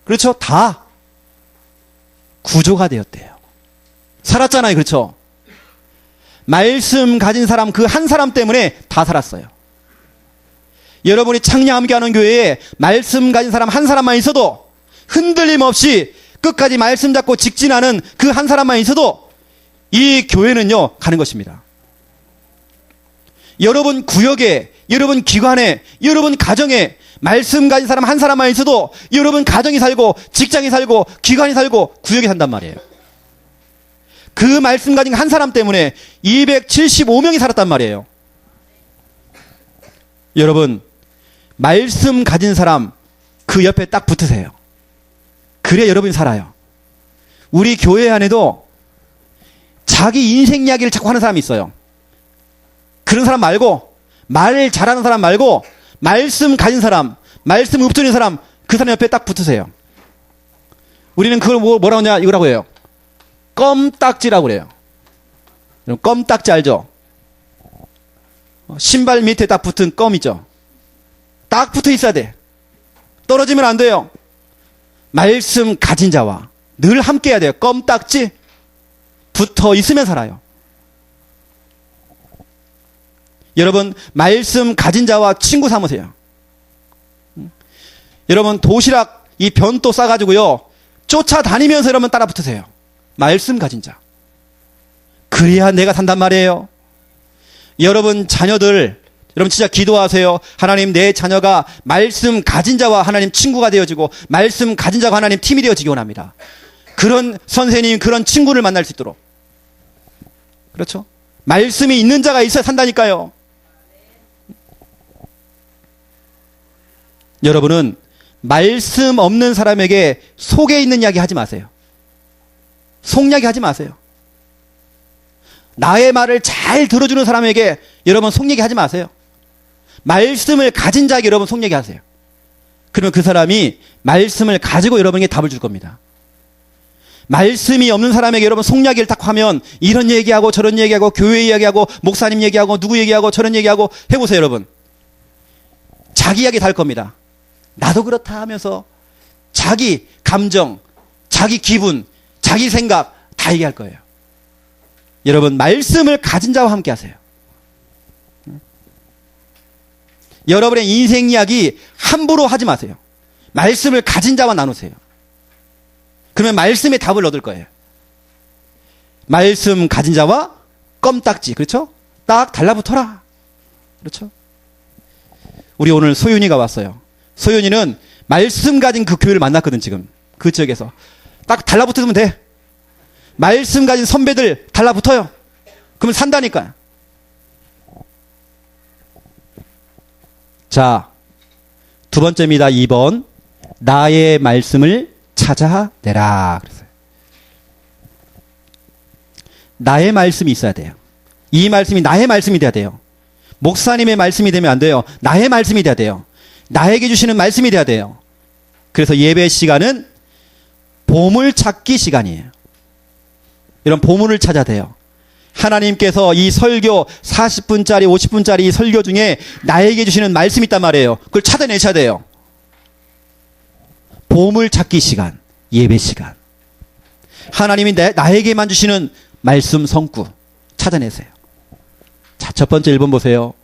[SPEAKER 1] 그렇죠? 다 구조가 되었대요. 살았잖아요. 그렇죠? 말씀 가진 사람 그 한 사람 때문에 다 살았어요. 여러분이 창녕 함께하는 교회에 말씀 가진 사람 한 사람만 있어도 흔들림 없이 끝까지 말씀 잡고 직진하는 그 한 사람만 있어도 이 교회는요 가는 것입니다. 여러분 구역에, 여러분 기관에, 여러분 가정에 말씀 가진 사람 한 사람만 있어도 여러분 가정이 살고 직장이 살고 기관이 살고 구역이 산단 말이에요. 그 말씀 가진 한 사람 때문에 275명이 살았단 말이에요. 여러분, 말씀 가진 사람 그 옆에 딱 붙으세요. 그래 여러분이 살아요. 우리 교회 안에도 자기 인생 이야기를 자꾸 하는 사람이 있어요. 그런 사람 말고, 말 잘하는 사람 말고 말씀 가진 사람, 말씀 읊조리는 사람, 그 사람 옆에 딱 붙으세요. 우리는 그걸 뭐라고 하냐 이거라고 해요. 껌딱지라고 그래요. 껌딱지 알죠? 신발 밑에 딱 붙은 껌이죠. 딱 붙어 있어야 돼. 떨어지면 안 돼요. 말씀 가진 자와 늘 함께 해야 돼요. 껌딱지 붙어 있으면 살아요. 여러분, 말씀 가진 자와 친구 삼으세요. 여러분, 도시락 이 변도 싸가지고요 쫓아다니면서 여러분 따라 붙으세요. 말씀 가진 자. 그래야 내가 산단 말이에요. 여러분 자녀들, 여러분 진짜 기도하세요. 하나님, 내 자녀가 말씀 가진 자와 하나님 친구가 되어지고 말씀 가진 자와 하나님 팀이 되어지기 원합니다. 그런 선생님, 그런 친구를 만날 수 있도록. 그렇죠? 말씀이 있는 자가 있어야 산다니까요. 여러분은 말씀 없는 사람에게 속에 있는 이야기 하지 마세요. 속 이야기 하지 마세요. 나의 말을 잘 들어주는 사람에게 여러분 속 얘기 하지 마세요. 말씀을 가진 자에게 여러분 속 얘기 하세요. 그러면 그 사람이 말씀을 가지고 여러분에게 답을 줄 겁니다. 말씀이 없는 사람에게 여러분 속 이야기를 딱 하면 이런 얘기하고 저런 얘기하고 교회 이야기하고 목사님 얘기하고 누구 얘기하고 저런 얘기하고 해보세요. 여러분 자기 이야기 다 할 겁니다. 나도 그렇다 하면서 자기 감정, 자기 기분, 자기 생각 다 얘기할 거예요. 여러분 말씀을 가진 자와 함께 하세요. 여러분의 인생 이야기 함부로 하지 마세요. 말씀을 가진 자와 나누세요. 그러면 말씀의 답을 얻을 거예요. 말씀 가진 자와 껌딱지, 그렇죠? 딱 달라붙어라. 그렇죠? 우리 오늘 소윤이가 왔어요. 소윤이는 말씀 가진 그 교회를 만났거든. 지금 그 지역에서 딱 달라붙으면 돼. 말씀 가진 선배들 달라붙어요. 그러면 산다니까요. 자, 두 번째입니다. 2번. 나의 말씀을 찾아내라. 그랬어요. 나의 말씀이 있어야 돼요. 이 말씀이 나의 말씀이 돼야 돼요. 목사님의 말씀이 되면 안 돼요. 나의 말씀이 돼야 돼요. 나에게 주시는 말씀이 돼야 돼요. 그래서 예배 시간은 보물찾기 시간이에요. 이런 보물을 찾아야 돼요. 하나님께서 이 설교 40분짜리 50분짜리 설교 중에 나에게 주시는 말씀이 있단 말이에요. 그걸 찾아내셔야 돼요. 보물 찾기 시간, 예배 시간. 하나님이 나에게만 주시는 말씀 성구 찾아내세요. 자, 첫 번째 1번 보세요.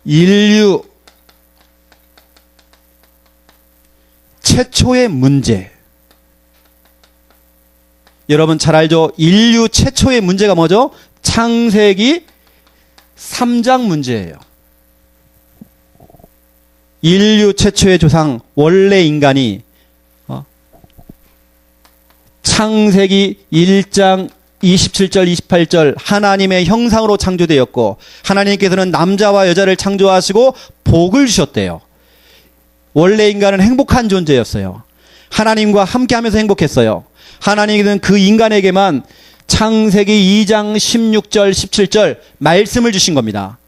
[SPEAKER 1] 인류 최초의 문제. 여러분 잘 알죠? 인류 최초의 문제가 뭐죠? 창세기 3장 문제예요. 인류 최초의 조상 원래 인간이 창세기 1장 27절 28절 하나님의 형상으로 창조되었고 하나님께서는 남자와 여자를 창조하시고 복을 주셨대요. 원래 인간은 행복한 존재였어요. 하나님과 함께하면서 행복했어요. 하나님은 그 인간에게만 창세기 2장 16절 17절 말씀을 주신 겁니다.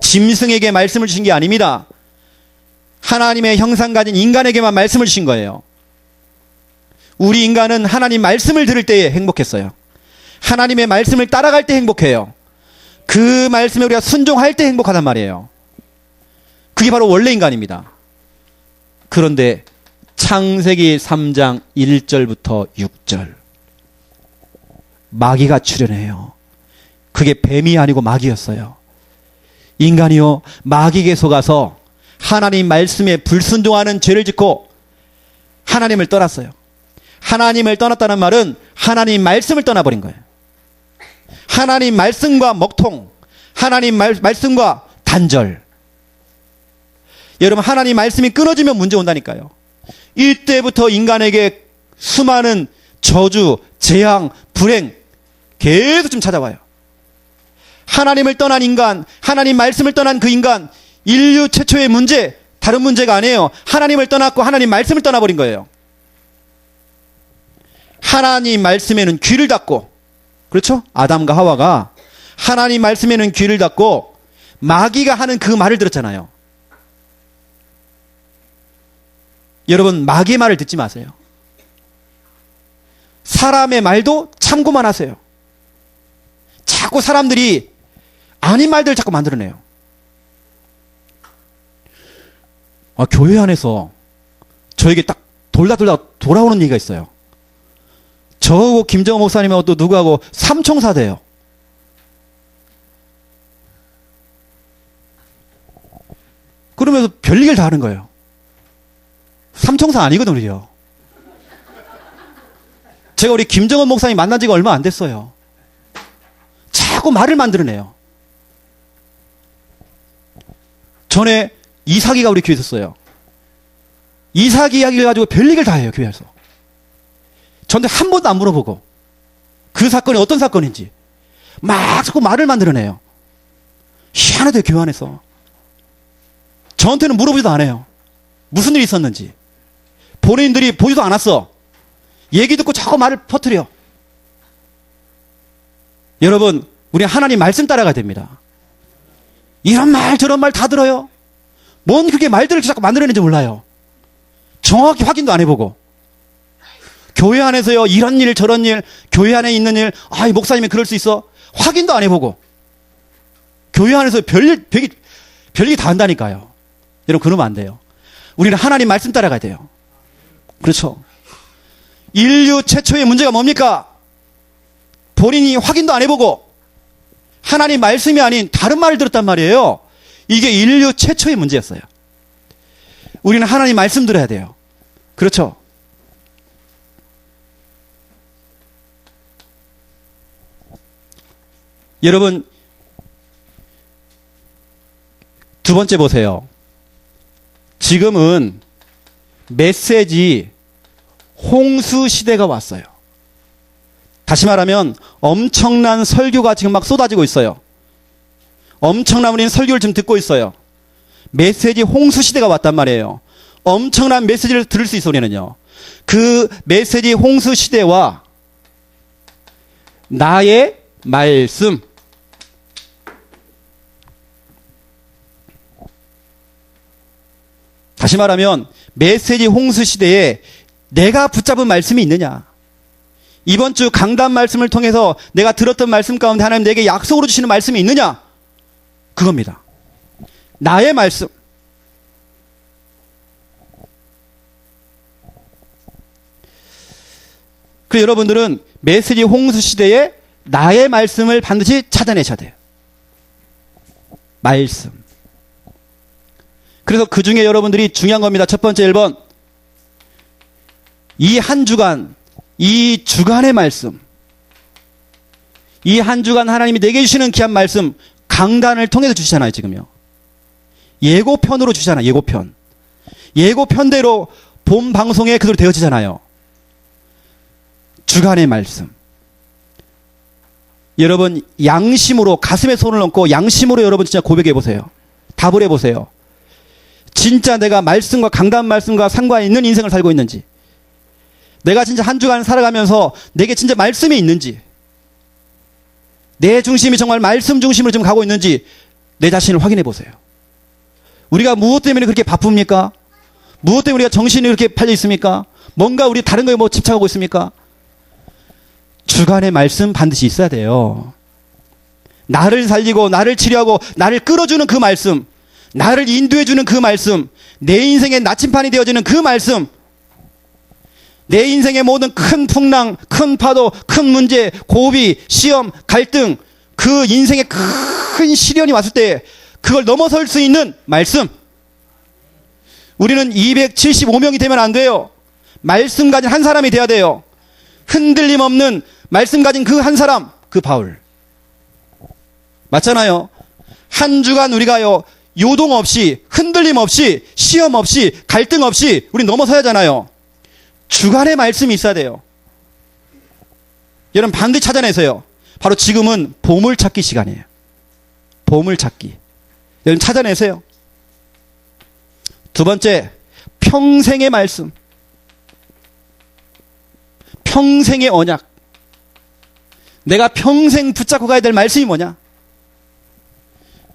[SPEAKER 1] 짐승에게 말씀을 주신 게 아닙니다. 하나님의 형상 가진 인간에게만 말씀을 주신 거예요. 우리 인간은 하나님 말씀을 들을 때에 행복했어요. 하나님의 말씀을 따라갈 때 행복해요. 그 말씀에 우리가 순종할 때 행복하단 말이에요. 그게 바로 원래 인간입니다. 그런데 창세기 3장 1절부터 6절 마귀가 출현해요. 그게 뱀이 아니고 마귀였어요. 인간이요 마귀에게 속아서 하나님 말씀에 불순종하는 죄를 짓고 하나님을 떠났어요. 하나님을 떠났다는 말은 하나님 말씀을 떠나버린 거예요. 하나님 말씀과 먹통, 하나님 말씀과 단절. 여러분 하나님 말씀이 끊어지면 문제 온다니까요. 이때부터 인간에게 수많은 저주, 재앙, 불행 계속 좀 찾아와요. 하나님을 떠난 인간, 하나님 말씀을 떠난 그 인간, 인류 최초의 문제, 다른 문제가 아니에요. 하나님을 떠났고 하나님 말씀을 떠나버린 거예요. 하나님 말씀에는 귀를 닫고, 그렇죠? 아담과 하와가 하나님 말씀에는 귀를 닫고 마귀가 하는 그 말을 들었잖아요. 여러분 마귀의 말을 듣지 마세요. 사람의 말도 참고만 하세요. 자꾸 사람들이 아닌 말들을 자꾸 만들어내요. 교회 안에서 저에게 딱 돌아오는 얘기가 있어요. 저하고 김정호 목사님하고 또 누구하고 삼총사돼요. 그러면서 별얘기를 다 하는 거예요. 삼총사 아니거든 우리요. 제가 우리 김정은 목사님 만난 지가 얼마 안 됐어요. 자꾸 말을 만들어내요. 전에 이삭이가 우리 교회에 있었어요. 이삭 이야기를 가지고 별얘기를 다 해요 교회에서. 저한테 한 번도 안 물어보고 그 사건이 어떤 사건인지 막 자꾸 말을 만들어내요. 희한하대요 교회 안에서. 저한테는 물어보지도 않아요. 무슨 일이 있었는지. 본인들이 보지도 않았어. 얘기 듣고 자꾸 말을 퍼뜨려. 여러분 우리 하나님 말씀 따라가야 됩니다. 이런 말 저런 말 다 들어요. 뭔 그렇게 말들을 자꾸 만들어내는지 몰라요. 정확히 확인도 안 해보고. 교회 안에서요 이런 일 저런 일, 교회 안에 있는 일, 이 목사님이 그럴 수 있어. 확인도 안 해보고. 교회 안에서 별일 다 한다니까요. 여러분 그러면 안 돼요. 우리는 하나님 말씀 따라가야 돼요. 그렇죠. 인류 최초의 문제가 뭡니까? 본인이 확인도 안 해보고 하나님 말씀이 아닌 다른 말을 들었단 말이에요. 이게 인류 최초의 문제였어요. 우리는 하나님 말씀 들어야 돼요. 그렇죠. 여러분 두 번째 보세요. 지금은 메시지 홍수 시대가 왔어요. 다시 말하면 엄청난 설교가 지금 막 쏟아지고 있어요. 엄청난 우리는 설교를 지금 듣고 있어요. 메시지 홍수 시대가 왔단 말이에요. 엄청난 메시지를 들을 수 있어 우리는요. 그 메시지 홍수 시대와 나의 말씀, 다시 말하면 메시지 홍수 시대에 내가 붙잡은 말씀이 있느냐. 이번 주 강단 말씀을 통해서 내가 들었던 말씀 가운데 하나님 내게 약속으로 주시는 말씀이 있느냐. 그겁니다. 나의 말씀. 그래서 여러분들은 메시지 홍수 시대에 나의 말씀을 반드시 찾아내셔야 돼요. 말씀. 그래서 그 중에 여러분들이 중요한 겁니다. 첫 번째 1번. 이 한 주간, 이 주간의 말씀. 이 한 주간 하나님이 내게 주시는 귀한 말씀, 강단을 통해서 주시잖아요, 지금요. 예고편으로 주시잖아요, 예고편. 예고편대로 본 방송에 그대로 되어지잖아요. 주간의 말씀. 여러분, 양심으로, 가슴에 손을 얹고 양심으로 여러분 진짜 고백해 보세요. 답을 해 보세요. 진짜 내가 말씀과 강단 말씀과 상관 있는 인생을 살고 있는지, 내가 진짜 한 주간 살아가면서 내게 진짜 말씀이 있는지, 내 중심이 정말 말씀 중심으로 지금 가고 있는지 내 자신을 확인해 보세요. 우리가 무엇 때문에 그렇게 바쁩니까? 무엇 때문에 우리가 정신이 그렇게 팔려 있습니까? 뭔가 우리 다른 거에 뭐 집착하고 있습니까? 주간의 말씀 반드시 있어야 돼요. 나를 살리고 나를 치료하고 나를 끌어주는 그 말씀, 나를 인도해주는 그 말씀, 내 인생의 나침판이 되어지는 그 말씀, 내 인생의 모든 큰 풍랑, 큰 파도, 큰 문제, 고비, 시험, 갈등, 그 인생의 큰 시련이 왔을 때 그걸 넘어설 수 있는 말씀. 우리는 275명이 되면 안 돼요. 말씀 가진 한 사람이 돼야 돼요. 흔들림 없는 말씀 가진 그 한 사람, 그 바울. 맞잖아요. 한 주간 우리가요, 요동 없이, 흔들림 없이, 시험 없이, 갈등 없이 우리 넘어서야 하잖아요. 주간의 말씀이 있어야 돼요. 여러분 반드시 찾아내세요. 바로 지금은 보물찾기 시간이에요. 보물찾기. 여러분 찾아내세요. 두 번째, 평생의 말씀. 평생의 언약. 내가 평생 붙잡고 가야 될 말씀이 뭐냐?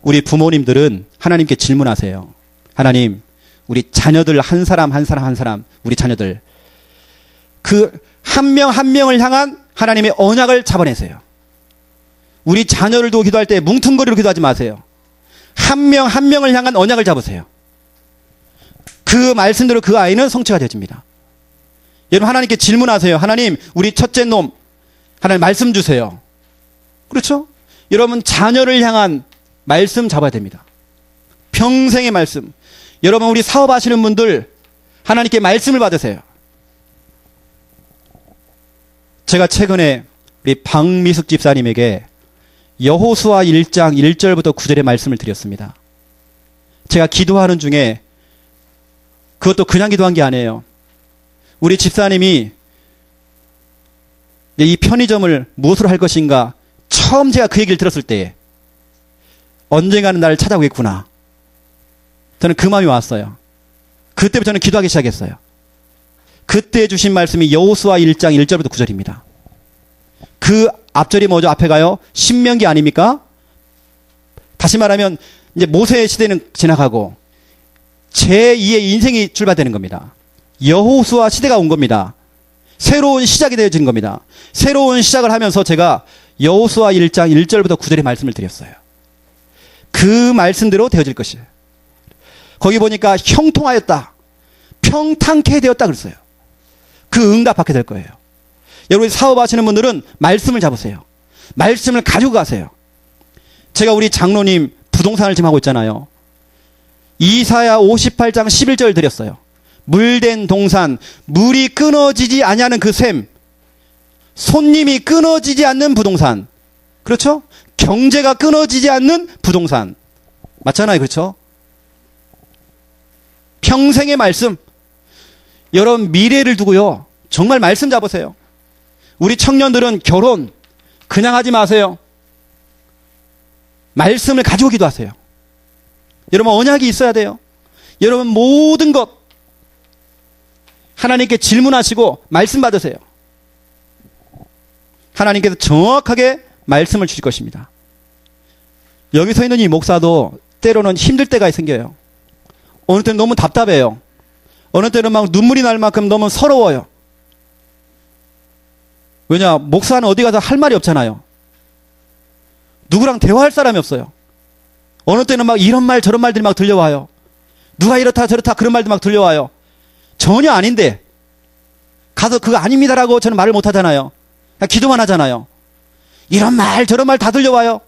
[SPEAKER 1] 우리 부모님들은 하나님께 질문하세요. 하나님, 우리 자녀들 한 사람 한 사람 한 사람, 우리 자녀들 그 한 명 한 명을 향한 하나님의 언약을 잡아내세요. 우리 자녀를 두고 기도할 때 뭉퉁거리로 기도하지 마세요. 한 명 한 명을 향한 언약을 잡으세요. 그 말씀대로 그 아이는 성취가 되어집니다. 여러분 하나님께 질문하세요. 하나님, 우리 첫째 놈 하나님 말씀 주세요. 그렇죠? 여러분 자녀를 향한 말씀 잡아야 됩니다. 평생의 말씀. 여러분 우리 사업하시는 분들 하나님께 말씀을 받으세요. 제가 최근에 우리 박미숙 집사님에게 여호수아 1장 1절부터 9절의 말씀을 드렸습니다. 제가 기도하는 중에 그것도 그냥 기도한 게 아니에요. 우리 집사님이 이 편의점을 무엇으로 할 것인가 처음 제가 그 얘기를 들었을 때 언젠가는 나를 찾아오겠구나. 저는 그 마음이 왔어요. 그때부터 저는 기도하기 시작했어요. 그때 주신 말씀이 여호수아 1장 1절부터 9절입니다. 그 앞절이 뭐죠? 앞에 가요? 신명기 아닙니까? 다시 말하면 이제 모세의 시대는 지나가고 제2의 인생이 출발되는 겁니다. 여호수아 시대가 온 겁니다. 새로운 시작이 되어진 겁니다. 새로운 시작을 하면서 제가 여호수아 1장 1절부터 9절의 말씀을 드렸어요. 그 말씀대로 되어질 것이에요. 거기 보니까 형통하였다. 평탄케 되었다 그랬어요. 그 응답 받게 될 거예요. 여러분 사업하시는 분들은 말씀을 잡으세요. 말씀을 가지고 가세요. 제가 우리 장로님 부동산을 지금 하고 있잖아요. 이사야 58장 11절 드렸어요. 물된 동산, 물이 끊어지지 아니하는 그 샘, 손님이 끊어지지 않는 부동산. 그렇죠? 경제가 끊어지지 않는 부동산. 맞잖아요. 그렇죠? 평생의 말씀. 여러분 미래를 두고요. 정말 말씀 잡으세요. 우리 청년들은 결혼 그냥 하지 마세요. 말씀을 가지고 기도하세요. 여러분 언약이 있어야 돼요. 여러분 모든 것 하나님께 질문하시고 말씀 받으세요. 하나님께서 정확하게 말씀을 주실 것입니다. 여기 서 있는 이 목사도 때로는 힘들 때가 생겨요. 어느 때는 너무 답답해요. 어느 때는 막 눈물이 날 만큼 너무 서러워요. 왜냐? 목사는 어디 가서 할 말이 없잖아요. 누구랑 대화할 사람이 없어요. 어느 때는 막 이런 말 저런 말들이 막 들려와요. 누가 이렇다 저렇다 그런 말도 막 들려와요. 전혀 아닌데 가서 그거 아닙니다라고 저는 말을 못 하잖아요. 그냥 기도만 하잖아요. 이런 말 저런 말 다 들려와요.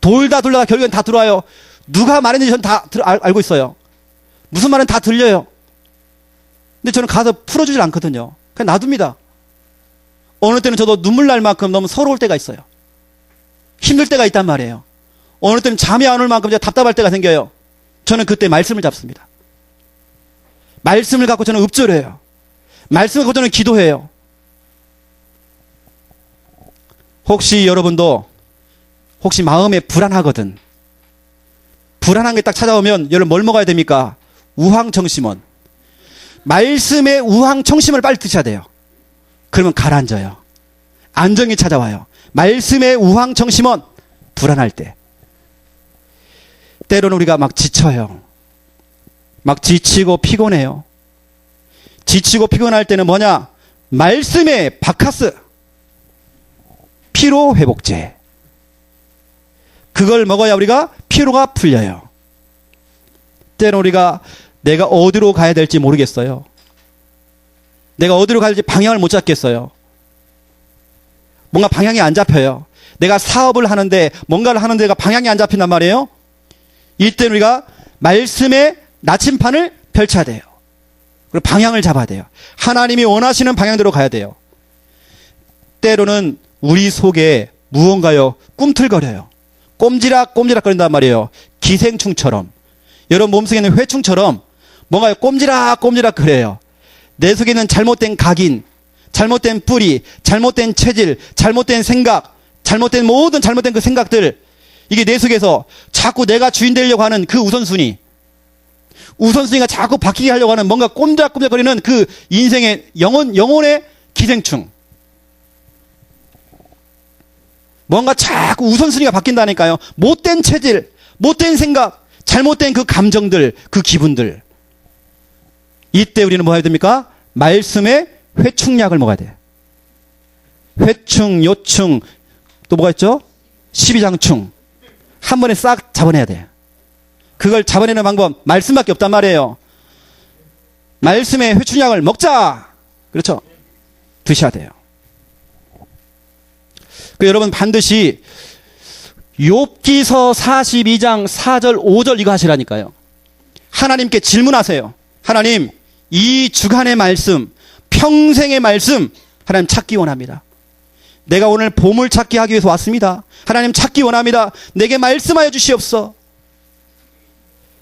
[SPEAKER 1] 돌다 돌다가 결국엔 다 들어와요. 누가 말했는지 저는 다 알고 있어요. 무슨 말은 다 들려요. 근데 저는 가서 풀어주질 않거든요. 그냥 놔둡니다. 어느 때는 저도 눈물 날 만큼 너무 서러울 때가 있어요. 힘들 때가 있단 말이에요. 어느 때는 잠이 안 올 만큼 제가 답답할 때가 생겨요. 저는 그때 말씀을 잡습니다. 말씀을 갖고 저는 읊조려요. 말씀을 갖고 저는 기도해요. 혹시 여러분도 혹시 마음에 불안하거든. 불안한 게 딱 찾아오면 여러분 뭘 먹어야 됩니까? 우황청심원. 말씀의 우황청심을 빨리 드셔야 돼요. 그러면 가라앉아요. 안정이 찾아와요. 말씀의 우황청심원. 불안할 때. 때로는 우리가 막 지쳐요. 막 지치고 피곤해요. 지치고 피곤할 때는 뭐냐? 말씀의 바카스. 피로회복제. 그걸 먹어야 우리가 피로가 풀려요. 때로는 우리가 내가 어디로 가야 될지 모르겠어요. 내가 어디로 가야 될지 방향을 못 잡겠어요. 뭔가 방향이 안 잡혀요. 내가 사업을 하는데 뭔가를 하는 데가 방향이 안 잡힌단 말이에요. 이때는 우리가 말씀의 나침판을 펼쳐야 돼요. 그리고 방향을 잡아야 돼요. 하나님이 원하시는 방향대로 가야 돼요. 때로는 우리 속에 무언가요 꿈틀거려요. 꼼지락꼼지락 거린단 말이에요. 기생충처럼. 여러분 몸속에 있는 회충처럼 뭔가 꼼지락꼼지락 거려요. 내 속에 있는 잘못된 각인, 잘못된 뿌리, 잘못된 체질, 잘못된 생각, 잘못된 모든 잘못된 그 생각들, 이게 내 속에서 자꾸 내가 주인 되려고 하는 그 우선순위가 자꾸 바뀌게 하려고 하는 뭔가 꼼지락꼼지락거리는 그 인생의 영혼의 기생충. 뭔가 자꾸 우선순위가 바뀐다니까요. 못된 체질, 못된 생각, 잘못된 그 감정들, 그 기분들. 이때 우리는 뭐 해야 됩니까? 말씀의 회충약을 먹어야 돼요. 회충, 요충, 또 뭐가 있죠? 십이장충. 한 번에 싹 잡아내야 돼요. 그걸 잡아내는 방법, 말씀밖에 없단 말이에요. 말씀의 회충약을 먹자! 그렇죠? 드셔야 돼요. 여러분 반드시 욥기서 42장 4절 5절 이거 하시라니까요. 하나님께 질문하세요. 하나님, 이 주간의 말씀, 평생의 말씀 하나님 찾기 원합니다. 내가 오늘 보물 찾기 하기 위해서 왔습니다. 하나님 찾기 원합니다. 내게 말씀하여 주시옵소서.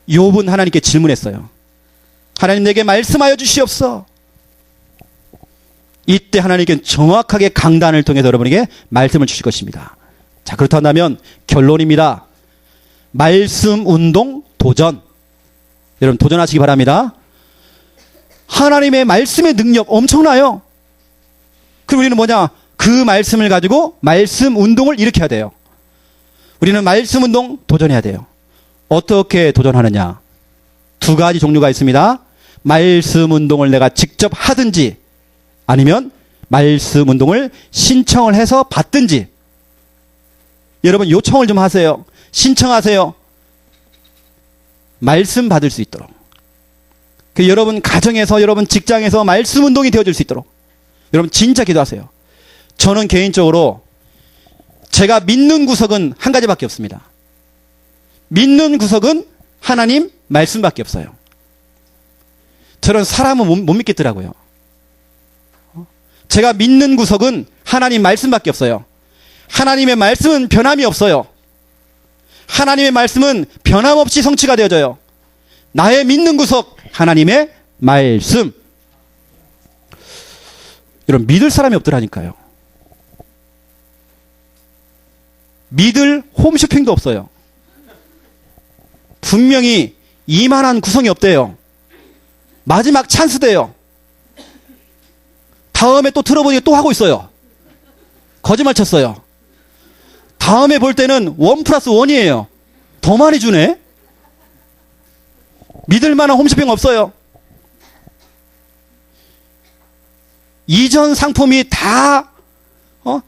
[SPEAKER 1] 욥은 하나님께 질문했어요. 하나님, 내게 말씀하여 주시옵소서. 이때 하나님께는 정확하게 강단을 통해서 여러분에게 말씀을 주실 것입니다. 자, 그렇다면 결론입니다. 말씀 운동 도전. 여러분 도전하시기 바랍니다. 하나님의 말씀의 능력 엄청나요. 그럼 우리는 뭐냐? 그 말씀을 가지고 말씀 운동을 일으켜야 돼요. 우리는 말씀 운동 도전해야 돼요. 어떻게 도전하느냐? 두 가지 종류가 있습니다. 말씀 운동을 내가 직접 하든지 아니면 말씀 운동을 신청을 해서 받든지. 여러분 요청을 좀 하세요. 신청하세요. 말씀 받을 수 있도록. 여러분 가정에서, 여러분 직장에서 말씀 운동이 되어질 수 있도록 여러분 진짜 기도하세요. 저는 개인적으로 제가 믿는 구석은 한 가지밖에 없습니다. 믿는 구석은 하나님 말씀밖에 없어요. 저는 사람은 못 믿겠더라고요. 제가 믿는 구석은 하나님 말씀밖에 없어요. 하나님의 말씀은 변함이 없어요. 하나님의 말씀은 변함없이 성취가 되어져요. 나의 믿는 구석 하나님의 말씀. 여러분 믿을 사람이 없더라니까요. 믿을 홈쇼핑도 없어요. 분명히 이만한 구성이 없대요. 마지막 찬스대요. 다음에 또 들어보니 또 하고 있어요. 거짓말 쳤어요. 다음에 볼 때는 1+1이에요. 더 많이 주네. 믿을 만한 홈쇼핑 없어요. 이전 상품이 다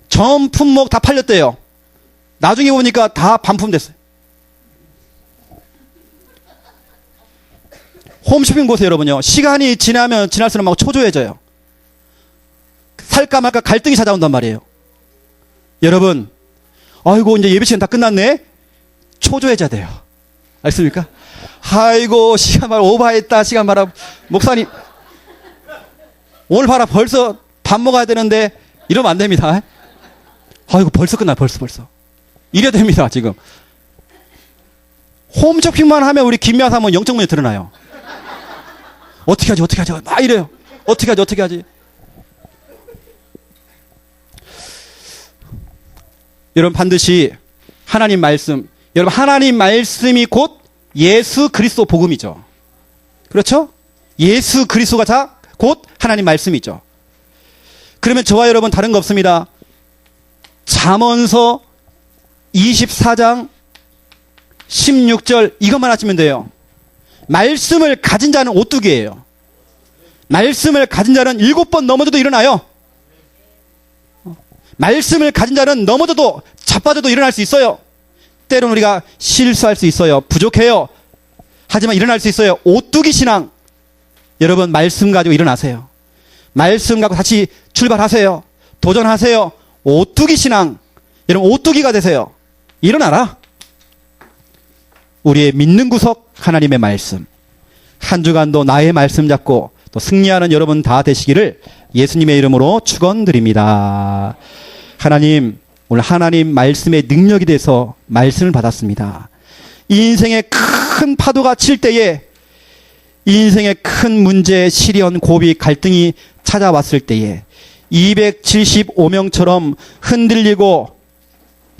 [SPEAKER 1] 전 품목 다 팔렸대요. 나중에 보니까 다 반품됐어요. 홈쇼핑 보세요, 여러분요. 시간이 지나면 지날수록 막 초조해져요. 살까 말까 갈등이 찾아온단 말이에요. 여러분, 아이고 이제 예배 시간 다 끝났네. 초조해져야 돼요. 알겠습니까? 아이고 시간 봐라, 오버했다. 시간 봐라. 목사님 오늘 봐라, 벌써 밥 먹어야 되는데 이러면 안 됩니다. 아이고 벌써 끝나. 벌써 이래야 됩니다. 지금 홈쇼핑만 하면 우리 김미아 사모는 영적문제 드러나요. 어떻게 하지 막 이래요. 어떻게 하지. 여러분 반드시 하나님 말씀, 여러분 하나님 말씀이 곧 예수 그리스도 복음이죠. 그렇죠? 예수 그리스도가 곧 하나님 말씀이죠. 그러면 저와 여러분 다른 거 없습니다. 잠언서 24장 16절 이것만 하시면 돼요. 말씀을 가진 자는 오뚜기예요. 말씀을 가진 자는 7번 넘어져도 일어나요. 말씀을 가진 자는 넘어져도 자빠져도 일어날 수 있어요. 때로는 우리가 실수할 수 있어요. 부족해요. 하지만 일어날 수 있어요. 오뚜기 신앙. 여러분 말씀 가지고 일어나세요. 말씀 갖고 다시 출발하세요. 도전하세요. 오뚜기 신앙. 여러분 오뚜기가 되세요. 일어나라. 우리의 믿는 구석 하나님의 말씀. 한 주간도 나의 말씀 잡고 또 승리하는 여러분 다 되시기를 예수님의 이름으로 축원드립니다. 하나님, 오늘 하나님 말씀의 능력이 돼서 말씀을 받았습니다. 이 인생의 큰 파도가 칠 때에, 이 인생의 큰 문제, 시련, 고비, 갈등이 찾아왔을 때에 275명처럼 흔들리고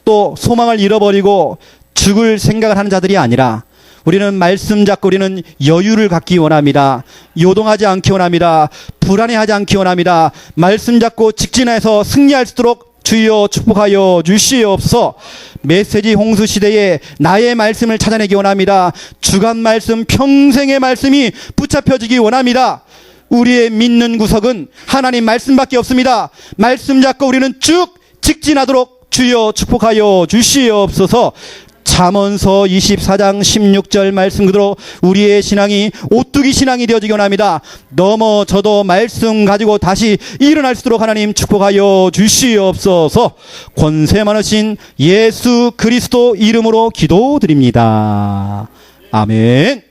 [SPEAKER 1] 또 소망을 잃어버리고 죽을 생각을 하는 자들이 아니라 우리는 말씀 잡고 우리는 여유를 갖기 원합니다. 요동하지 않기 원합니다. 불안해하지 않기 원합니다. 말씀 잡고 직진해서 승리할 수 있도록 주여 축복하여 주시옵소서. 메시지 홍수 시대에 나의 말씀을 찾아내기 원합니다. 주간 말씀, 평생의 말씀이 붙잡혀지기 원합니다. 우리의 믿는 구석은 하나님 말씀밖에 없습니다. 말씀 잡고 우리는 쭉 직진하도록 주여 축복하여 주시옵소서. 잠언서 24장 16절 말씀 그대로 우리의 신앙이 오뚜기 신앙이 되어지기 원합니다. 넘어져도 말씀 가지고 다시 일어날 수 있도록 하나님 축복하여 주시옵소서. 권세 많으신 예수 그리스도 이름으로 기도드립니다. 아멘.